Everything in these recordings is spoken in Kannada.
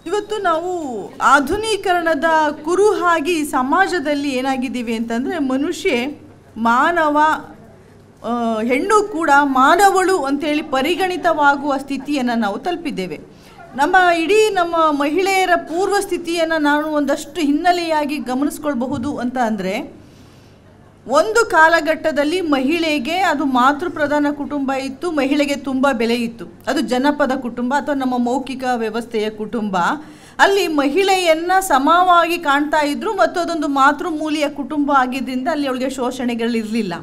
ಇವತ್ತು ನಾವು ಆಧುನೀಕರಣದ ಕುರುಹಾಗಿ ಸಮಾಜದಲ್ಲಿ ಏನಾಗಿದ್ದೀವಿ ಅಂತಂದರೆ, ಮನುಷ್ಯ ಮಾನವ, ಹೆಣ್ಣು ಕೂಡ ಮಾನವಳು ಅಂತೇಳಿ ಪರಿಗಣಿತವಾಗುವ ಸ್ಥಿತಿಯನ್ನು ನಾವು ತಲುಪಿದ್ದೇವೆ. ನಮ್ಮ ಮಹಿಳೆಯರ ಪೂರ್ವ ಸ್ಥಿತಿಯನ್ನು ನಾನು ಒಂದಷ್ಟು ಹಿನ್ನೆಲೆಯಾಗಿ ಗಮನಿಸ್ಕೊಳ್ಬಹುದು ಅಂತ ಅಂದರೆ, ಒಂದು ಕಾಲಘಟ್ಟದಲ್ಲಿ ಮಹಿಳೆಗೆ ಅದು ಮಾತೃಪ್ರಧಾನ ಕುಟುಂಬ ಇತ್ತು, ಮಹಿಳೆಗೆ ತುಂಬ ಬೆಲೆ ಇತ್ತು. ಅದು ಜನಪದ ಕುಟುಂಬ ಅಥವಾ ನಮ್ಮ ಮೌಖಿಕ ವ್ಯವಸ್ಥೆಯ ಕುಟುಂಬ. ಅಲ್ಲಿ ಮಹಿಳೆಯನ್ನು ಸಮವಾಗಿ ಕಾಣ್ತಾ ಇದ್ರು ಮತ್ತು ಅದೊಂದು ಮಾತೃಮೂಲಿಯ ಕುಟುಂಬ ಆಗಿದ್ದರಿಂದ ಅಲ್ಲಿ ಅವಳಿಗೆ ಶೋಷಣೆಗಳಿರಲಿಲ್ಲ.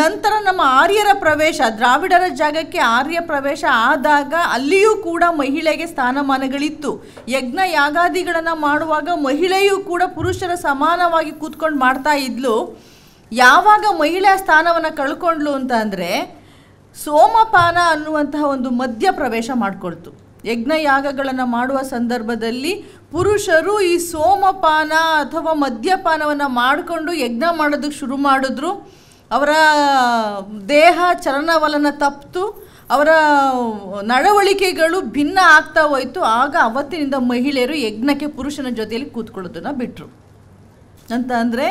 ನಂತರ ನಮ್ಮ ಆರ್ಯರ ಪ್ರವೇಶ, ದ್ರಾವಿಡರ ಜಾಗಕ್ಕೆ ಆರ್ಯ ಪ್ರವೇಶ ಆದಾಗ ಅಲ್ಲಿಯೂ ಕೂಡ ಮಹಿಳೆಗೆ ಸ್ಥಾನಮಾನಗಳಿತ್ತು. ಯಜ್ಞ ಯಾಗಾದಿಗಳನ್ನು ಮಾಡುವಾಗ ಮಹಿಳೆಯೂ ಕೂಡ ಪುರುಷರ ಸಮಾನವಾಗಿ ಕೂತ್ಕೊಂಡು ಮಾಡ್ತಾ ಇದ್ಲು. ಯಾವಾಗ ಮಹಿಳೆಯ ಸ್ಥಾನವನ್ನು ಕಳ್ಕೊಂಡ್ಲು ಅಂತ ಅಂದರೆ, ಸೋಮಪಾನ ಅನ್ನುವಂತಹ ಒಂದು ಮಧ್ಯ ಪ್ರವೇಶ ಮಾಡಿಕೊಳ್ತು. ಯಜ್ಞ ಯಾಗಗಳನ್ನು ಮಾಡುವ ಸಂದರ್ಭದಲ್ಲಿ ಪುರುಷರು ಈ ಸೋಮಪಾನ ಅಥವಾ ಮದ್ಯಪಾನವನ್ನು ಮಾಡಿಕೊಂಡು ಯಜ್ಞ ಮಾಡೋದಕ್ಕೆ ಶುರು ಮಾಡಿದ್ರು. ಅವರ ದೇಹ ಚಲನವಲನ ತಪ್ಪಿತು, ಅವರ ನಡವಳಿಕೆಗಳು ಭಿನ್ನ ಆಗ್ತಾ ಹೋಯಿತು. ಆಗ ಅವತ್ತಿನಿಂದ ಮಹಿಳೆಯರು ಯಜ್ಞಕ್ಕೆ ಪುರುಷನ ಜೊತೆಯಲ್ಲಿ ಕೂತ್ಕೊಳ್ಳೋದನ್ನು ಬಿಟ್ಟರು. ಅಂತ ಅಂದರೆ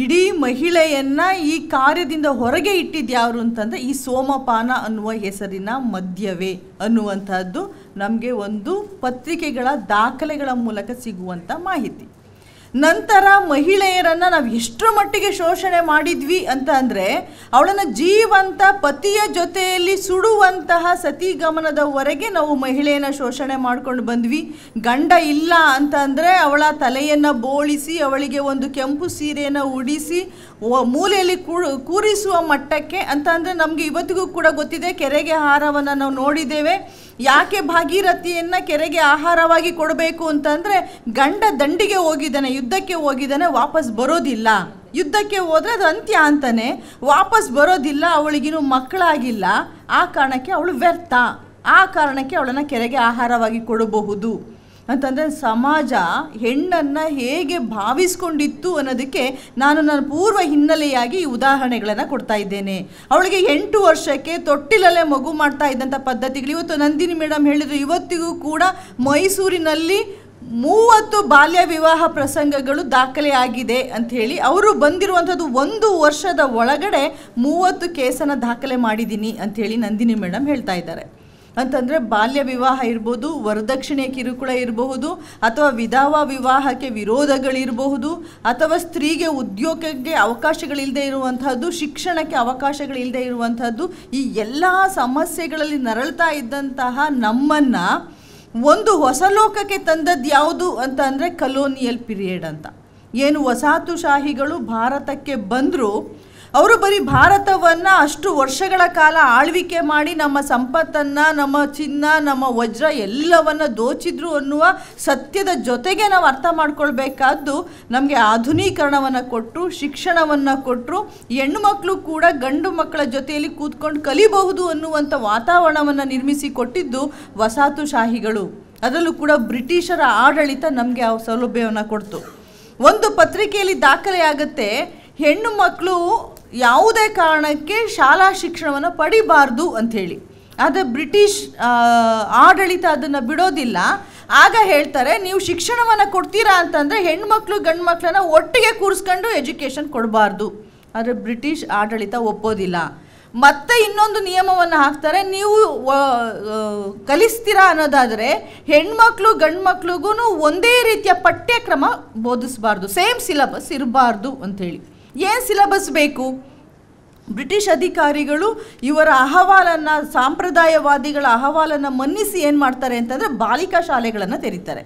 ಇಡೀ ಮಹಿಳೆಯನ್ನು ಈ ಕಾರ್ಯದಿಂದ ಹೊರಗೆ ಇಟ್ಟಿದ್ದು ಯಾರು ಅಂತಂದರೆ ಈ ಸೋಮಪಾನ ಅನ್ನುವ ಹೆಸರಿನ ಮದ್ಯವೇ ಅನ್ನುವಂಥದ್ದು ನಮಗೆ ಒಂದು ಪತ್ರಿಕೆಗಳ ದಾಖಲೆಗಳ ಮೂಲಕ ಸಿಗುವಂಥ ಮಾಹಿತಿ. ನಂತರ ಮಹಿಳೆಯರನ್ನು ನಾವು ಎಷ್ಟರ ಮಟ್ಟಿಗೆ ಶೋಷಣೆ ಮಾಡಿದ್ವಿ ಅಂತ ಅಂದರೆ, ಅವಳನ್ನು ಜೀವಂತ ಪತಿಯ ಜೊತೆಯಲ್ಲಿ ಸುಡುವಂತಹ ಸತಿಗಮನದವರೆಗೆ ನಾವು ಮಹಿಳೆಯನ್ನು ಶೋಷಣೆ ಮಾಡ್ಕೊಂಡು ಬಂದ್ವಿ. ಗಂಡ ಇಲ್ಲ ಅಂತ ಅಂದರೆ ಅವಳ ತಲೆಯನ್ನು ಬೋಳಿಸಿ, ಅವಳಿಗೆ ಒಂದು ಕೆಂಪು ಸೀರೆಯನ್ನು ಉಡಿಸಿ ಮೂಲೆಯಲ್ಲಿ ಕೂರಿಸುವ ಮಟ್ಟಕ್ಕೆ ಅಂತ ಅಂದರೆ, ನಮಗೆ ಇವತ್ತಿಗೂ ಕೂಡ ಗೊತ್ತಿದೆ, ಕೆರೆಗೆ ಆಹಾರವನ್ನು ನಾವು ನೋಡಿದ್ದೇವೆ. ಯಾಕೆ ಭಾಗೀರಥಿಯನ್ನು ಕೆರೆಗೆ ಆಹಾರವಾಗಿ ಕೊಡಬೇಕು ಅಂತಂದರೆ, ಗಂಡ ದಂಡಿಗೆ ಹೋಗಿದ್ದಾನೆ, ಯುದ್ಧಕ್ಕೆ ಹೋಗಿದ್ದಾನೆ, ವಾಪಸ್ ಬರೋದಿಲ್ಲ. ಯುದ್ಧಕ್ಕೆ ಹೋದರೆ ಅದು ಅಂತ್ಯ ಅಂತಾನೆ, ವಾಪಸ್ ಬರೋದಿಲ್ಲ, ಅವಳಿಗಿನ್ನೂ ಮಕ್ಕಳಾಗಿಲ್ಲ, ಆ ಕಾರಣಕ್ಕೆ ಅವಳು ವ್ಯರ್ಥ, ಆ ಕಾರಣಕ್ಕೆ ಅವಳನ್ನು ಕೆರೆಗೆ ಆಹಾರವಾಗಿ ಕೊಡಬಹುದು ಅಂತಂದರೆ ಸಮಾಜ ಹೆಣ್ಣನ್ನು ಹೇಗೆ ಭಾವಿಸ್ಕೊಂಡಿತ್ತು ಅನ್ನೋದಕ್ಕೆ ನಾನು ನನ್ನ ಪೂರ್ವ ಹಿನ್ನೆಲೆಯಾಗಿ ಈ ಉದಾಹರಣೆಗಳನ್ನು ಕೊಡ್ತಾ ಇದ್ದೇನೆ. ಅವಳಿಗೆ 8 ವರ್ಷಕ್ಕೆ ತೊಟ್ಟಿಲಲ್ಲೇ ಮಗು ಮಾಡ್ತಾ ಇದ್ದಂಥ ಪದ್ಧತಿಗಳು ಇವತ್ತು ನಂದಿನಿ ಮೇಡಮ್ ಹೇಳಿದ್ರು. ಇವತ್ತಿಗೂ ಕೂಡ ಮೈಸೂರಿನಲ್ಲಿ 30 ಬಾಲ್ಯ ವಿವಾಹ ಪ್ರಸಂಗಗಳು ದಾಖಲೆ ಆಗಿದೆ ಅಂಥೇಳಿ ಅವರು ಬಂದಿರುವಂಥದ್ದು 1 ವರ್ಷದ ಒಳಗಡೆ 30 ಕೇಸನ್ನು ದಾಖಲೆ ಮಾಡಿದ್ದೀನಿ ಅಂಥೇಳಿ ನಂದಿನಿ ಮೇಡಮ್ ಹೇಳ್ತಾ ಇದ್ದಾರೆ. ಅಂತಂದರೆ ಬಾಲ್ಯ ವಿವಾಹ ಇರ್ಬೋದು, ವರದಕ್ಷಿಣೆ ಕಿರುಕುಳ ಇರಬಹುದು, ಅಥವಾ ವಿಧವಾ ವಿವಾಹಕ್ಕೆ ವಿರೋಧಗಳಿರಬಹುದು, ಅಥವಾ ಸ್ತ್ರೀಗೆ ಉದ್ಯೋಗಕ್ಕೆ ಅವಕಾಶಗಳಿಲ್ಲದೆ ಇರುವಂಥದ್ದು, ಶಿಕ್ಷಣಕ್ಕೆ ಅವಕಾಶಗಳಿಲ್ಲದೆ ಇರುವಂಥದ್ದು, ಈ ಎಲ್ಲ ಸಮಸ್ಯೆಗಳಲ್ಲಿ ನರಳ್ತಾ ಇದ್ದಂತಹ ನಮ್ಮನ್ನು ಒಂದು ಹೊಸ ಲೋಕಕ್ಕೆ ತಂದದ್ದು ಯಾವುದು ಅಂತ ಅಂದರೆ ಕಲೋನಿಯಲ್ ಪೀರಿಯಡ್ ಅಂತ. ಏನು ವಸಾಹತುಶಾಹಿಗಳು ಭಾರತಕ್ಕೆ ಬಂದರು, ಅವರು ಬರೀ ಭಾರತವನ್ನು ಅಷ್ಟು ವರ್ಷಗಳ ಕಾಲ ಆಳ್ವಿಕೆ ಮಾಡಿ ನಮ್ಮ ಸಂಪತ್ತನ್ನು, ನಮ್ಮ ಚಿನ್ನ, ನಮ್ಮ ವಜ್ರ ಎಲ್ಲವನ್ನು ದೋಚಿದ್ರು ಅನ್ನುವ ಸತ್ಯದ ಜೊತೆಗೆ ನಾವು ಅರ್ಥ ಮಾಡ್ಕೊಳ್ಬೇಕಾದ್ದು, ನಮಗೆ ಆಧುನೀಕರಣವನ್ನು ಕೊಟ್ಟರು, ಶಿಕ್ಷಣವನ್ನು ಕೊಟ್ಟರು, ಹೆಣ್ಣು ಮಕ್ಕಳು ಕೂಡ ಗಂಡು ಮಕ್ಕಳ ಜೊತೆಯಲ್ಲಿ ಕೂತ್ಕೊಂಡು ಕಲಿಬಹುದು ಅನ್ನುವಂಥ ವಾತಾವರಣವನ್ನು ನಿರ್ಮಿಸಿ ಕೊಟ್ಟಿದ್ದು ವಸಾಹತುಶಾಹಿಗಳು. ಅದರಲ್ಲೂ ಕೂಡ ಬ್ರಿಟಿಷರ ಆಡಳಿತ ನಮಗೆ ಆ ಸೌಲಭ್ಯವನ್ನು ಕೊಡ್ತು. ಒಂದು ಪತ್ರಿಕೆಯಲ್ಲಿ ದಾಖಲೆ ಆಗುತ್ತೆ, ಹೆಣ್ಣು ಮಕ್ಕಳು ಯಾವುದೇ ಕಾರಣಕ್ಕೆ ಶಾಲಾ ಶಿಕ್ಷಣವನ್ನು ಪಡಿಬಾರ್ದು ಅಂಥೇಳಿ. ಆದರೆ ಬ್ರಿಟಿಷ್ ಆಡಳಿತ ಅದನ್ನು ಬಿಡೋದಿಲ್ಲ. ಆಗ ಹೇಳ್ತಾರೆ, ನೀವು ಶಿಕ್ಷಣವನ್ನು ಕೊಡ್ತೀರಾ ಅಂತಂದರೆ ಹೆಣ್ಮಕ್ಳು ಗಂಡು ಮಕ್ಕಳನ್ನ ಒಟ್ಟಿಗೆ ಕೂರಿಸ್ಕೊಂಡು ಎಜುಕೇಷನ್ ಕೊಡಬಾರ್ದು. ಆದರೆ ಬ್ರಿಟಿಷ್ ಆಡಳಿತ ಒಪ್ಪೋದಿಲ್ಲ. ಮತ್ತೆ ಇನ್ನೊಂದು ನಿಯಮವನ್ನು ಹಾಕ್ತಾರೆ, ನೀವು ಕಲಿಸ್ತೀರಾ ಅನ್ನೋದಾದರೆ ಹೆಣ್ಮಕ್ಳು ಗಂಡು ಮಕ್ಳಿಗೂ ಒಂದೇ ರೀತಿಯ ಪಠ್ಯಕ್ರಮ ಬೋಧಿಸಬಾರ್ದು, ಸೇಮ್ ಸಿಲಬಸ್ ಇರಬಾರ್ದು ಅಂಥೇಳಿ. ಏನು ಸಿಲಬಸ್ ಬೇಕು? ಬ್ರಿಟಿಷ್ ಅಧಿಕಾರಿಗಳು ಇವರ ಅಹವಾಲನ್ನು, ಸಾಂಪ್ರದಾಯವಾದಿಗಳ ಅಹವಾಲನ್ನು ಮನ್ನಿಸಿ ಏನು ಮಾಡ್ತಾರೆ ಅಂತಂದರೆ ಬಾಲಿಕಾ ಶಾಲೆಗಳನ್ನು ತೆರೀತಾರೆ.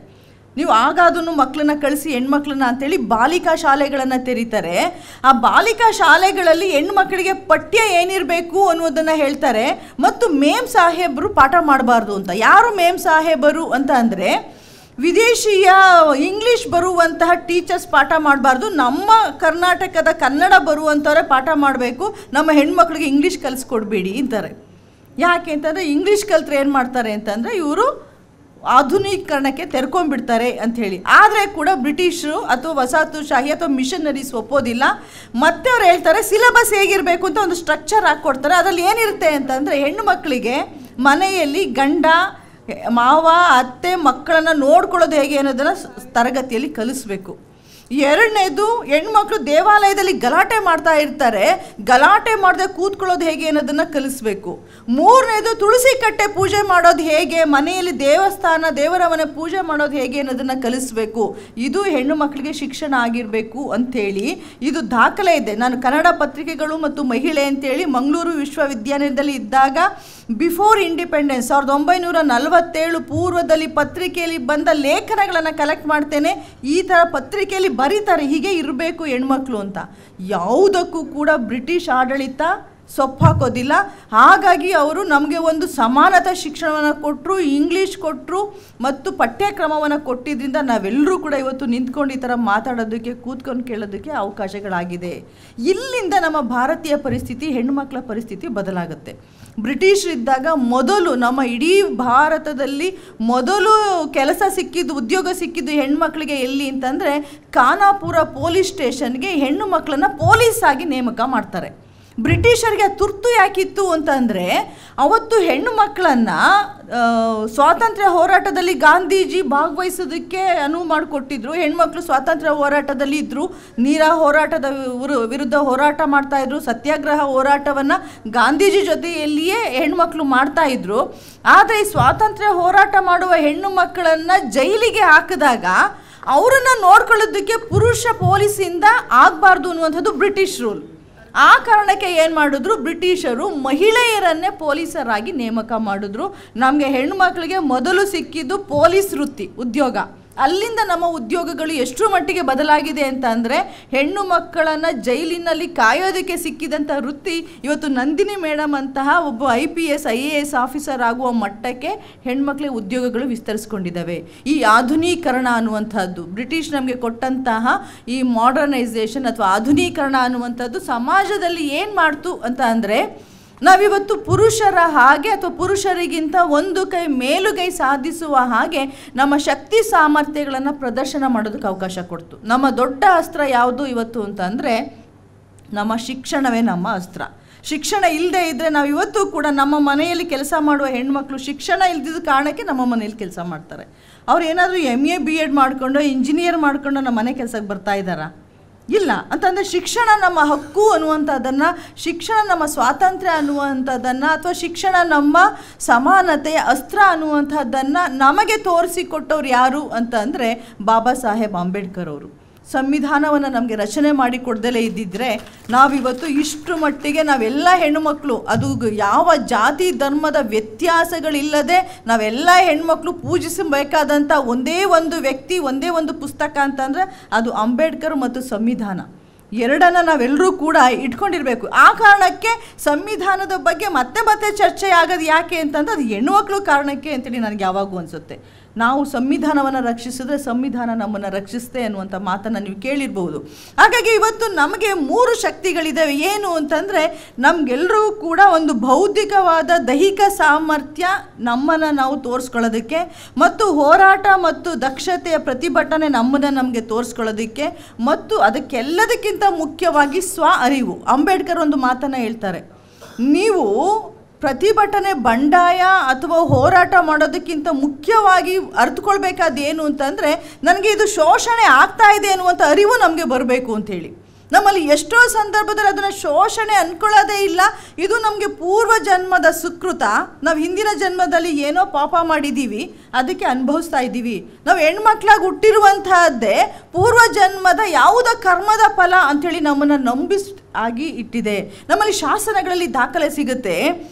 ನೀವು ಆಗಾದೂ ಮಕ್ಕಳನ್ನ ಕಳಿಸಿ ಹೆಣ್ಮಕ್ಳನ್ನ ಅಂಥೇಳಿ ಬಾಲಿಕಾ ಶಾಲೆಗಳನ್ನು ತೆರೀತಾರೆ. ಆ ಬಾಲಿಕಾ ಶಾಲೆಗಳಲ್ಲಿ ಹೆಣ್ಮಕ್ಳಿಗೆ ಪಠ್ಯ ಏನಿರಬೇಕು ಅನ್ನೋದನ್ನು ಹೇಳ್ತಾರೆ. ಮತ್ತು ಮೇಮ್ ಸಾಹೇಬರು ಪಾಠ ಮಾಡಬಾರ್ದು ಅಂತ. ಯಾರು ಮೇಮ್ ಸಾಹೇಬರು ಅಂತ ಅಂದರೆ, ವಿದೇಶಿಯ ಇಂಗ್ಲೀಷ್ ಬರುವಂತಹ ಟೀಚರ್ಸ್ ಪಾಠ ಮಾಡಬಾರ್ದು, ನಮ್ಮ ಕರ್ನಾಟಕದ ಕನ್ನಡ ಬರುವಂಥವರೇ ಪಾಠ ಮಾಡಬೇಕು, ನಮ್ಮ ಹೆಣ್ಮಕ್ಳಿಗೆ ಇಂಗ್ಲೀಷ್ ಕಲಿಸ್ಕೊಡ್ಬೇಡಿ ಅಂತಾರೆ. ಯಾಕೆ ಅಂತಂದರೆ ಇಂಗ್ಲೀಷ್ ಕಲ್ತ್ರೆ ಏನು ಮಾಡ್ತಾರೆ ಅಂತಂದರೆ ಇವರು ಆಧುನೀಕರಣಕ್ಕೆ ತೆರ್ಕೊಂಡ್ಬಿಡ್ತಾರೆ ಅಂಥೇಳಿ. ಆದರೆ ಕೂಡ ಬ್ರಿಟಿಷರು ಅಥವಾ ವಸಾಹತುಶಾಹಿ ಅಥವಾ ಮಿಷನರೀಸ್ ಒಪ್ಪೋದಿಲ್ಲ. ಮತ್ತೆ ಅವ್ರು ಹೇಳ್ತಾರೆ ಸಿಲೆಬಸ್ ಹೇಗಿರಬೇಕು ಅಂತ ಒಂದು ಸ್ಟ್ರಕ್ಚರ್ ಹಾಕ್ಕೊಡ್ತಾರೆ. ಅದರಲ್ಲಿ ಏನಿರುತ್ತೆ ಅಂತಂದರೆ, ಹೆಣ್ಣು ಮಕ್ಕಳಿಗೆ ಮನೆಯಲ್ಲಿ ಗಂಡ ಮಾವ ಅತ್ತೆ ಮಕ್ಕಳನ್ನು ನೋಡ್ಕೊಳ್ಳೋದು ಹೇಗೆ ಅನ್ನೋದನ್ನು ತರಗತಿಯಲ್ಲಿ ಕಲಿಸ್ಬೇಕು. ಎರಡನೇದು, ಹೆಣ್ಮಕ್ಳು ದೇವಾಲಯದಲ್ಲಿ ಗಲಾಟೆ ಮಾಡ್ತಾ ಇರ್ತಾರೆ, ಗಲಾಟೆ ಮಾಡದೆ ಕೂತ್ಕೊಳ್ಳೋದು ಹೇಗೆ ಅನ್ನೋದನ್ನು ಕಲಿಸ್ಬೇಕು. ಮೂರನೇದು, ತುಳಸಿ ಕಟ್ಟೆ ಪೂಜೆ ಮಾಡೋದು ಹೇಗೆ, ಮನೆಯಲ್ಲಿ ದೇವಸ್ಥಾನ ದೇವರ ಮನೆ ಪೂಜೆ ಮಾಡೋದು ಹೇಗೆ ಅನ್ನೋದನ್ನು ಕಲಿಸ್ಬೇಕು. ಇದು ಹೆಣ್ಣು ಮಕ್ಕಳಿಗೆ ಶಿಕ್ಷಣ ಆಗಿರಬೇಕು ಅಂಥೇಳಿ ಇದು ದಾಖಲೆ ಇದೆ. ನಾನು ಕನ್ನಡ ಪತ್ರಿಕೆಗಳು ಮತ್ತು ಮಹಿಳೆ ಅಂತೇಳಿ ಮಂಗಳೂರು ವಿಶ್ವವಿದ್ಯಾನಿಲಯದಲ್ಲಿ ಇದ್ದಾಗ ಬಿಫೋರ್ ಇಂಡಿಪೆಂಡೆನ್ಸ್ 1947 ಪೂರ್ವದಲ್ಲಿ ಪತ್ರಿಕೆಯಲ್ಲಿ ಬಂದ ಲೇಖನಗಳನ್ನು ಕಲೆಕ್ಟ್ ಮಾಡ್ತೇನೆ. ಈ ಥರ ಪತ್ರಿಕೆಯಲ್ಲಿ ಬರೀತಾರೆ ಹೀಗೆ ಇರಬೇಕು ಹೆಣ್ಮಕ್ಳು ಅಂತ. ಯಾವುದಕ್ಕೂ ಕೂಡ ಬ್ರಿಟಿಷ್ ಆಡಳಿತ ಸೊಪ್ಪಾಕೋದಿಲ್ಲ. ಹಾಗಾಗಿ ಅವರು ನಮಗೆ ಒಂದು ಸಮಾನತಾ ಶಿಕ್ಷಣವನ್ನು ಕೊಟ್ಟರು, ಇಂಗ್ಲೀಷ್ ಕೊಟ್ಟರು ಮತ್ತು ಪಠ್ಯಕ್ರಮವನ್ನು ಕೊಟ್ಟಿದ್ದರಿಂದ ನಾವೆಲ್ಲರೂ ಕೂಡ ಇವತ್ತು ನಿಂತ್ಕೊಂಡು ಈ ಥರ ಮಾತಾಡೋದಕ್ಕೆ ಕೂತ್ಕೊಂಡು ಕೇಳೋದಕ್ಕೆ ಅವಕಾಶಗಳಾಗಿದೆ. ಇಲ್ಲಿಂದ ನಮ್ಮ ಭಾರತೀಯ ಪರಿಸ್ಥಿತಿ, ಹೆಣ್ಣುಮಕ್ಕಳ ಪರಿಸ್ಥಿತಿ ಬದಲಾಗುತ್ತೆ. ಬ್ರಿಟಿಷರಿದ್ದಾಗ ಮೊದಲು ನಮ್ಮ ಇಡೀ ಭಾರತದಲ್ಲಿ ಮೊದಲು ಕೆಲಸ ಸಿಕ್ಕಿದ್ದು, ಉದ್ಯೋಗ ಸಿಕ್ಕಿದ್ದು ಹೆಣ್ಮಕ್ಳಿಗೆ ಎಲ್ಲಿ ಅಂತಂದರೆ ಖಾನಾಪುರ ಪೊಲೀಸ್ ಸ್ಟೇಷನ್ಗೆ ಹೆಣ್ಣು ಮಕ್ಕಳನ್ನು ಪೊಲೀಸ್ ಆಗಿ ನೇಮಕ ಮಾಡ್ತಾರೆ. ಬ್ರಿಟಿಷರಿಗೆ ತುರ್ತು ಯಾಕಿತ್ತು ಅಂತಂದರೆ ಅವತ್ತು ಹೆಣ್ಣು ಮಕ್ಕಳನ್ನು ಸ್ವಾತಂತ್ರ್ಯ ಹೋರಾಟದಲ್ಲಿ ಗಾಂಧೀಜಿ ಭಾಗವಹಿಸೋದಕ್ಕೆ ಅನುವು ಮಾಡಿಕೊಟ್ಟಿದ್ರು. ಹೆಣ್ಮಕ್ಳು ಸ್ವಾತಂತ್ರ್ಯ ಹೋರಾಟದಲ್ಲಿ ಇದ್ದರು, ನೀರ ಹೋರಾಟದ ವಿರುದ್ಧ ಹೋರಾಟ ಮಾಡ್ತಾಯಿದ್ರು, ಸತ್ಯಾಗ್ರಹ ಹೋರಾಟವನ್ನು ಗಾಂಧೀಜಿ ಜೊತೆಯಲ್ಲಿಯೇ ಹೆಣ್ಮಕ್ಳು ಮಾಡ್ತಾಯಿದ್ರು. ಆದರೆ ಈ ಸ್ವಾತಂತ್ರ್ಯ ಹೋರಾಟ ಮಾಡುವ ಹೆಣ್ಣು ಮಕ್ಕಳನ್ನು ಜೈಲಿಗೆ ಹಾಕಿದಾಗ ಅವರನ್ನು ನೋಡ್ಕೊಳ್ಳೋದಕ್ಕೆ ಪುರುಷ ಪೊಲೀಸಿಂದ ಆಗಬಾರ್ದು ಅನ್ನುವಂಥದ್ದು ಬ್ರಿಟಿಷ್ ರೂಲ್. ಆ ಕಾರಣಕ್ಕೆ ಏನು ಮಾಡಿದ್ರು, ಬ್ರಿಟಿಷರು ಮಹಿಳೆಯರನ್ನೇ ಪೊಲೀಸರಾಗಿ ನೇಮಕ ಮಾಡಿದ್ರು. ನಮಗೆ ಹೆಣ್ಣುಮಕ್ಕಳಿಗೆ ಮೊದಲು ಸಿಕ್ಕಿದ್ದು ಪೊಲೀಸ್ ವೃತ್ತಿ ಉದ್ಯೋಗ. ಅಲ್ಲಿಂದ ನಮ್ಮ ಉದ್ಯೋಗಗಳು ಎಷ್ಟು ಮಟ್ಟಿಗೆ ಬದಲಾಗಿದೆ ಅಂತ ಅಂದರೆ ಹೆಣ್ಣು ಮಕ್ಕಳನ್ನು ಜೈಲಿನಲ್ಲಿ ಕಾಯೋದಕ್ಕೆ ಸಿಕ್ಕಿದಂಥ ವೃತ್ತಿ ಇವತ್ತು ನಂದಿನಿ ಮೇಡಮ್ ಅಂತಹ ಒಬ್ಬ IPS IAS ಆಫೀಸರ್ ಆಗುವ ಮಟ್ಟಕ್ಕೆ ಹೆಣ್ಮಕ್ಳಿಗೆ ಉದ್ಯೋಗಗಳು ವಿಸ್ತರಿಸ್ಕೊಂಡಿದ್ದಾವೆ. ಈ ಆಧುನೀಕರಣ ಅನ್ನುವಂಥದ್ದು ಬ್ರಿಟಿಷ್ ನಮಗೆ ಕೊಟ್ಟಂತಹ ಈ ಮಾಡರ್ನೈಸೇಷನ್ ಅಥವಾ ಆಧುನೀಕರಣ ಅನ್ನುವಂಥದ್ದು ಸಮಾಜದಲ್ಲಿ ಏನು ಮಾಡ್ತು ಅಂತ ಅಂದರೆ ನಾವಿವತ್ತು ಪುರುಷರ ಹಾಗೆ ಅಥವಾ ಪುರುಷರಿಗಿಂತ ಒಂದು ಕೈ ಮೇಲುಗೈ ಸಾಧಿಸುವ ಹಾಗೆ ನಮ್ಮ ಶಕ್ತಿ ಸಾಮರ್ಥ್ಯಗಳನ್ನು ಪ್ರದರ್ಶನ ಮಾಡೋದಕ್ಕೆ ಅವಕಾಶ ಕೊಡ್ತು. ನಮ್ಮ ದೊಡ್ಡ ಅಸ್ತ್ರ ಯಾವುದು ಇವತ್ತು ಅಂತಂದರೆ ನಮ್ಮ ಶಿಕ್ಷಣವೇ ನಮ್ಮ ಅಸ್ತ್ರ. ಶಿಕ್ಷಣ ಇಲ್ಲದೆ ಇದ್ದರೆ ನಾವು ಇವತ್ತು ಕೂಡ ನಮ್ಮ ಮನೆಯಲ್ಲಿ ಕೆಲಸ ಮಾಡುವ ಹೆಣ್ಮಕ್ಳು ಶಿಕ್ಷಣ ಇಲ್ದಿದ್ದ ಕಾರಣಕ್ಕೆ ನಮ್ಮ ಮನೆಯಲ್ಲಿ ಕೆಲಸ ಮಾಡ್ತಾರೆ. ಅವ್ರು ಏನಾದರೂ MA BEd ಮಾಡಿಕೊಂಡು ಇಂಜಿನಿಯರ್ ಮಾಡಿಕೊಂಡು ನಮ್ಮ ಮನೆ ಕೆಲಸಕ್ಕೆ ಬರ್ತಾ ಇದ್ದಾರಾ? ಇಲ್ಲ. ಅಂತಂದರೆ ಶಿಕ್ಷಣ ನಮ್ಮ ಹಕ್ಕು ಅನ್ನುವಂಥದ್ದನ್ನು, ಶಿಕ್ಷಣ ನಮ್ಮ ಸ್ವಾತಂತ್ರ್ಯ ಅನ್ನುವಂಥದ್ದನ್ನು ಅಥವಾ ಶಿಕ್ಷಣ ನಮ್ಮ ಸಮಾನತೆಯ ಅಸ್ತ್ರ ಅನ್ನುವಂಥದ್ದನ್ನು ನಮಗೆ ತೋರಿಸಿಕೊಟ್ಟವ್ರು ಯಾರು ಅಂತ ಅಂದರೆ ಬಾಬಾ ಸಾಹೇಬ್ ಅಂಬೇಡ್ಕರ್ ಅವರು. ಸಂವಿಧಾನವನ್ನು ನಮಗೆ ರಚನೆ ಮಾಡಿ ಕೊಡ್ದಲೇ ಇದ್ದಿದ್ದರೆ ನಾವಿವತ್ತು ಇಷ್ಟು ಮಟ್ಟಿಗೆ ನಾವೆಲ್ಲ ಹೆಣ್ಣುಮಕ್ಕಳು, ಅದು ಯಾವ ಜಾತಿ ಧರ್ಮದ ವ್ಯತ್ಯಾಸಗಳಿಲ್ಲದೆ ನಾವೆಲ್ಲ ಹೆಣ್ಮಕ್ಳು ಪೂಜಿಸಬೇಕಾದಂಥ ಒಂದೇ ಒಂದು ವ್ಯಕ್ತಿ, ಒಂದೇ ಒಂದು ಪುಸ್ತಕ ಅಂತಂದರೆ ಅದು ಅಂಬೇಡ್ಕರ್ ಮತ್ತು ಸಂವಿಧಾನ. ಎರಡನ್ನು ನಾವೆಲ್ಲರೂ ಕೂಡ ಇಟ್ಕೊಂಡಿರಬೇಕು. ಆ ಕಾರಣಕ್ಕೆ ಸಂವಿಧಾನದ ಬಗ್ಗೆ ಮತ್ತೆ ಮತ್ತೆ ಚರ್ಚೆ ಆಗೋದು ಯಾಕೆ ಅಂತಂದ್ರೆ ಅದು ಹೆಣ್ಣುಮಕ್ಳು ಕಾರಣಕ್ಕೆ ಅಂತೇಳಿ ನನಗೆ ಯಾವಾಗೂ ಅನಿಸುತ್ತೆ. ನಾವು ಸಂವಿಧಾನವನ್ನು ರಕ್ಷಿಸಿದ್ರೆ ಸಂವಿಧಾನ ನಮ್ಮನ್ನು ರಕ್ಷಿಸುತ್ತೆ ಅನ್ನುವಂಥ ಮಾತನ್ನು ನೀವು ಕೇಳಿರ್ಬೋದು. ಹಾಗಾಗಿ ಇವತ್ತು ನಮಗೆ 3 ಶಕ್ತಿಗಳಿದ್ದಾವೆ. ಏನು ಅಂತಂದರೆ ನಮಗೆಲ್ಲರೂ ಕೂಡ ಒಂದು ಬೌದ್ಧಿಕವಾದ ದೈಹಿಕ ಸಾಮರ್ಥ್ಯ ನಮ್ಮನ್ನು ನಾವು ತೋರಿಸ್ಕೊಳ್ಳೋದಕ್ಕೆ, ಮತ್ತು ಹೋರಾಟ ಮತ್ತು ದಕ್ಷತೆಯ ಪ್ರತಿಭಟನೆ ನಮಗೆ ತೋರಿಸ್ಕೊಳ್ಳೋದಕ್ಕೆ, ಮತ್ತು ಅದಕ್ಕೆಲ್ಲದಕ್ಕಿಂತ ಮುಖ್ಯವಾಗಿ ಸ್ವ ಅರಿವು. ಅಂಬೇಡ್ಕರ್ ಒಂದು ಮಾತನ್ನು ಹೇಳ್ತಾರೆ, ನೀವು ಪ್ರತಿಭಟನೆ ಬಂಡಾಯ ಅಥವಾ ಹೋರಾಟ ಮಾಡೋದಕ್ಕಿಂತ ಮುಖ್ಯವಾಗಿ ಅರ್ಥಕೊಳ್ಬೇಕಾದೇನು ಅಂತಂದರೆ ನನಗೆ ಇದು ಶೋಷಣೆ ಆಗ್ತಾ ಇದೆ ಅನ್ನುವಂಥ ಅರಿವು ನಮಗೆ ಬರಬೇಕು ಅಂಥೇಳಿ. ನಮ್ಮಲ್ಲಿ ಎಷ್ಟೋ ಸಂದರ್ಭದಲ್ಲಿ ಅದನ್ನು ಶೋಷಣೆ ಅಂದ್ಕೊಳ್ಳೋದೇ ಇಲ್ಲ. ಇದು ನಮಗೆ ಪೂರ್ವ ಜನ್ಮದ ಸುಕೃತ. ನಾವು ಹಿಂದಿನ ಜನ್ಮದಲ್ಲಿ ಏನೋ ಪಾಪ ಮಾಡಿದ್ದೀವಿ, ಅದಕ್ಕೆ ಅನುಭವಿಸ್ತಾ ಇದ್ದೀವಿ. ನಾವು ಹೆಣ್ಮಕ್ಳಾಗಿ ಹುಟ್ಟಿರುವಂತಹದ್ದೇ ಪೂರ್ವ ಜನ್ಮದ ಯಾವುದೋ ಕರ್ಮದ ಫಲ ಅಂಥೇಳಿ ನಮ್ಮನ್ನು ನಂಬಿಸಿ ಇಟ್ಟಿದೆ. ನಮ್ಮಲ್ಲಿ ಶಾಸನಗಳಲ್ಲಿ ದಾಖಲೆ ಸಿಗುತ್ತೆ.